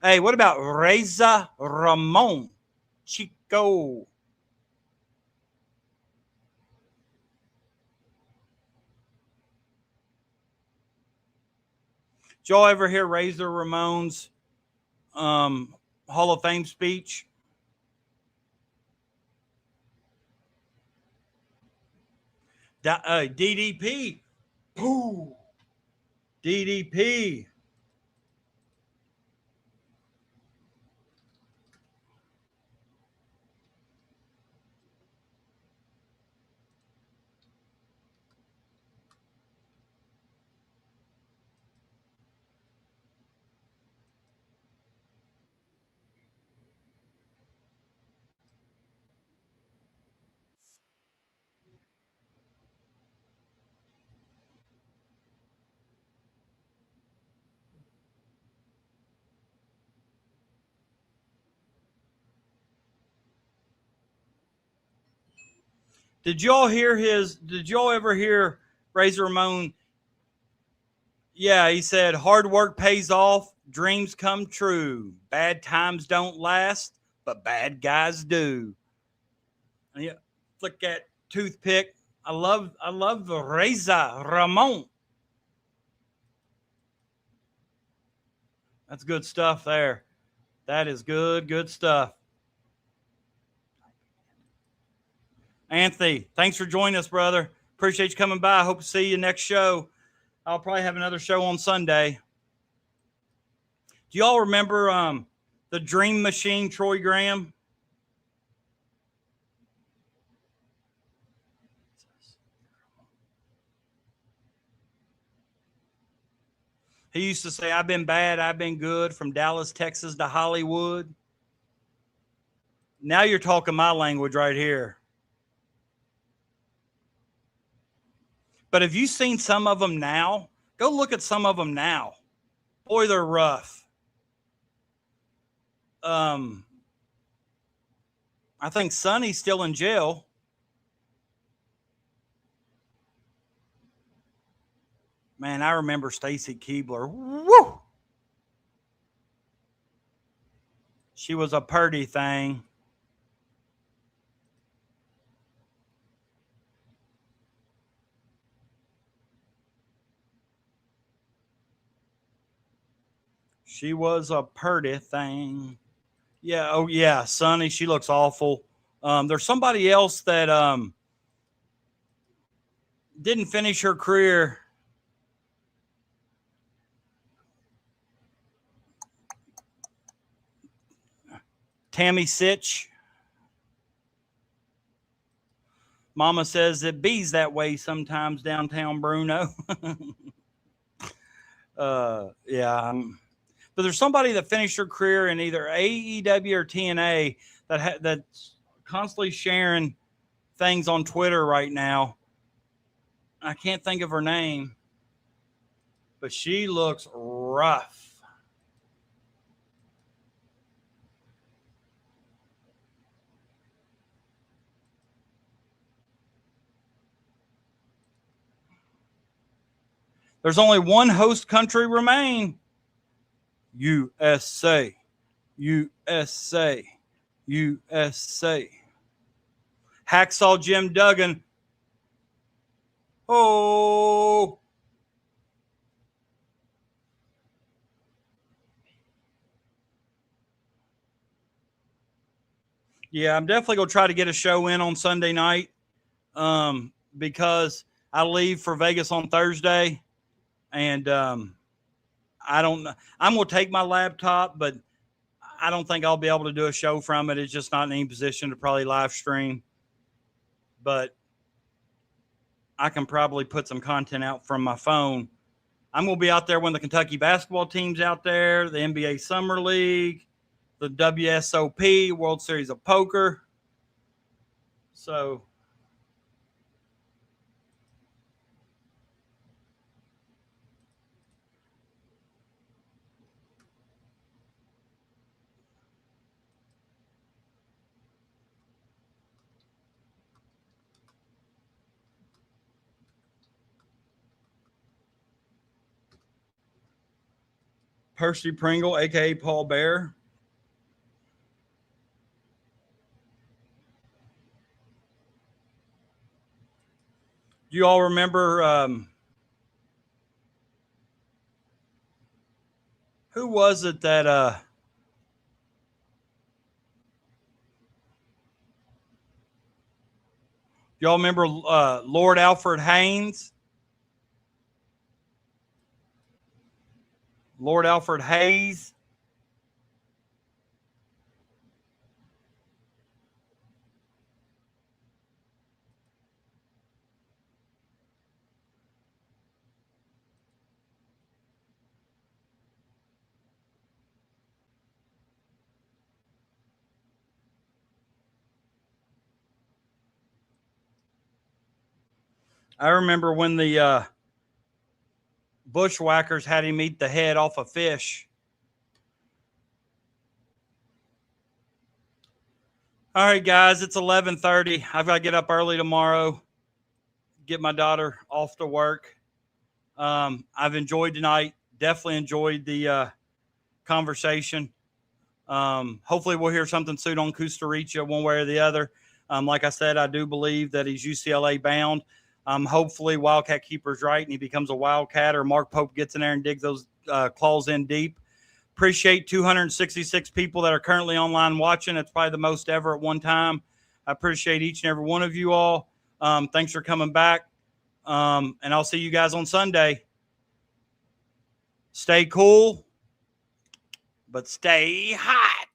Hey, what about Reza Ramon? Chico. Did y'all ever hear Razor Ramon's Hall of Fame speech? DDP. Ooh. DDP. Did y'all ever hear Razor Ramon? Yeah, he said, hard work pays off, dreams come true. Bad times don't last, but bad guys do. And yeah, flick that toothpick. I love the Razor Ramon. That's good stuff there. That is good stuff. Anthony, thanks for joining us, brother. Appreciate you coming by. I hope to see you next show. I'll probably have another show on Sunday. Do y'all remember the Dream Machine, Troy Graham? He used to say, I've been bad, I've been good, from Dallas, Texas to Hollywood. Now you're talking my language right here. But have you seen some of them now? Go look at some of them now. Boy, they're rough. I think Sonny's still in jail. Man, I remember Stacy Keibler. Woo! She was a purty thing. She was a purty thing. Yeah. Oh, yeah. Sunny. She looks awful. There's somebody else that didn't finish her career. Tammy Sitch. Mama says it bees that way sometimes downtown Bruno. Yeah. But there's somebody that finished her career in either AEW or TNA that's constantly sharing things on Twitter right now. I can't think of her name, but she looks rough. There's only one host country remain. USA. USA. USA. Hacksaw Jim Duggan. Oh. Yeah, I'm definitely going to try to get a show in on Sunday night because I leave for Vegas on Thursday. And I don't know. I'm going to take my laptop, but I don't think I'll be able to do a show from it. It's just not in any position to probably live stream. But I can probably put some content out from my phone. I'm going to be out there when the Kentucky basketball team's out there, the NBA Summer League, the WSOP, World Series of Poker. So Percy Pringle, a.k.a. Paul Bear. Do you all remember who was it that y'all remember Lord Alfred Haynes? Lord Alfred Hayes. I remember when the bushwhackers had him eat the head off a fish. All right, guys, it's 11:30. I've got to get up early tomorrow, get my daughter off to work. I've enjoyed tonight. Definitely enjoyed the conversation. Hopefully we'll hear something soon on Kusturica one way or the other. Like I said, I do believe that he's UCLA bound. Hopefully Wildcat Keeper's right and he becomes a Wildcat, or Mark Pope gets in there and digs those claws in deep. Appreciate 266 people that are currently online watching. It's probably the most ever at one time. I appreciate each and every one of you all. Thanks for coming back. And I'll see you guys on Sunday. Stay cool, but stay hot.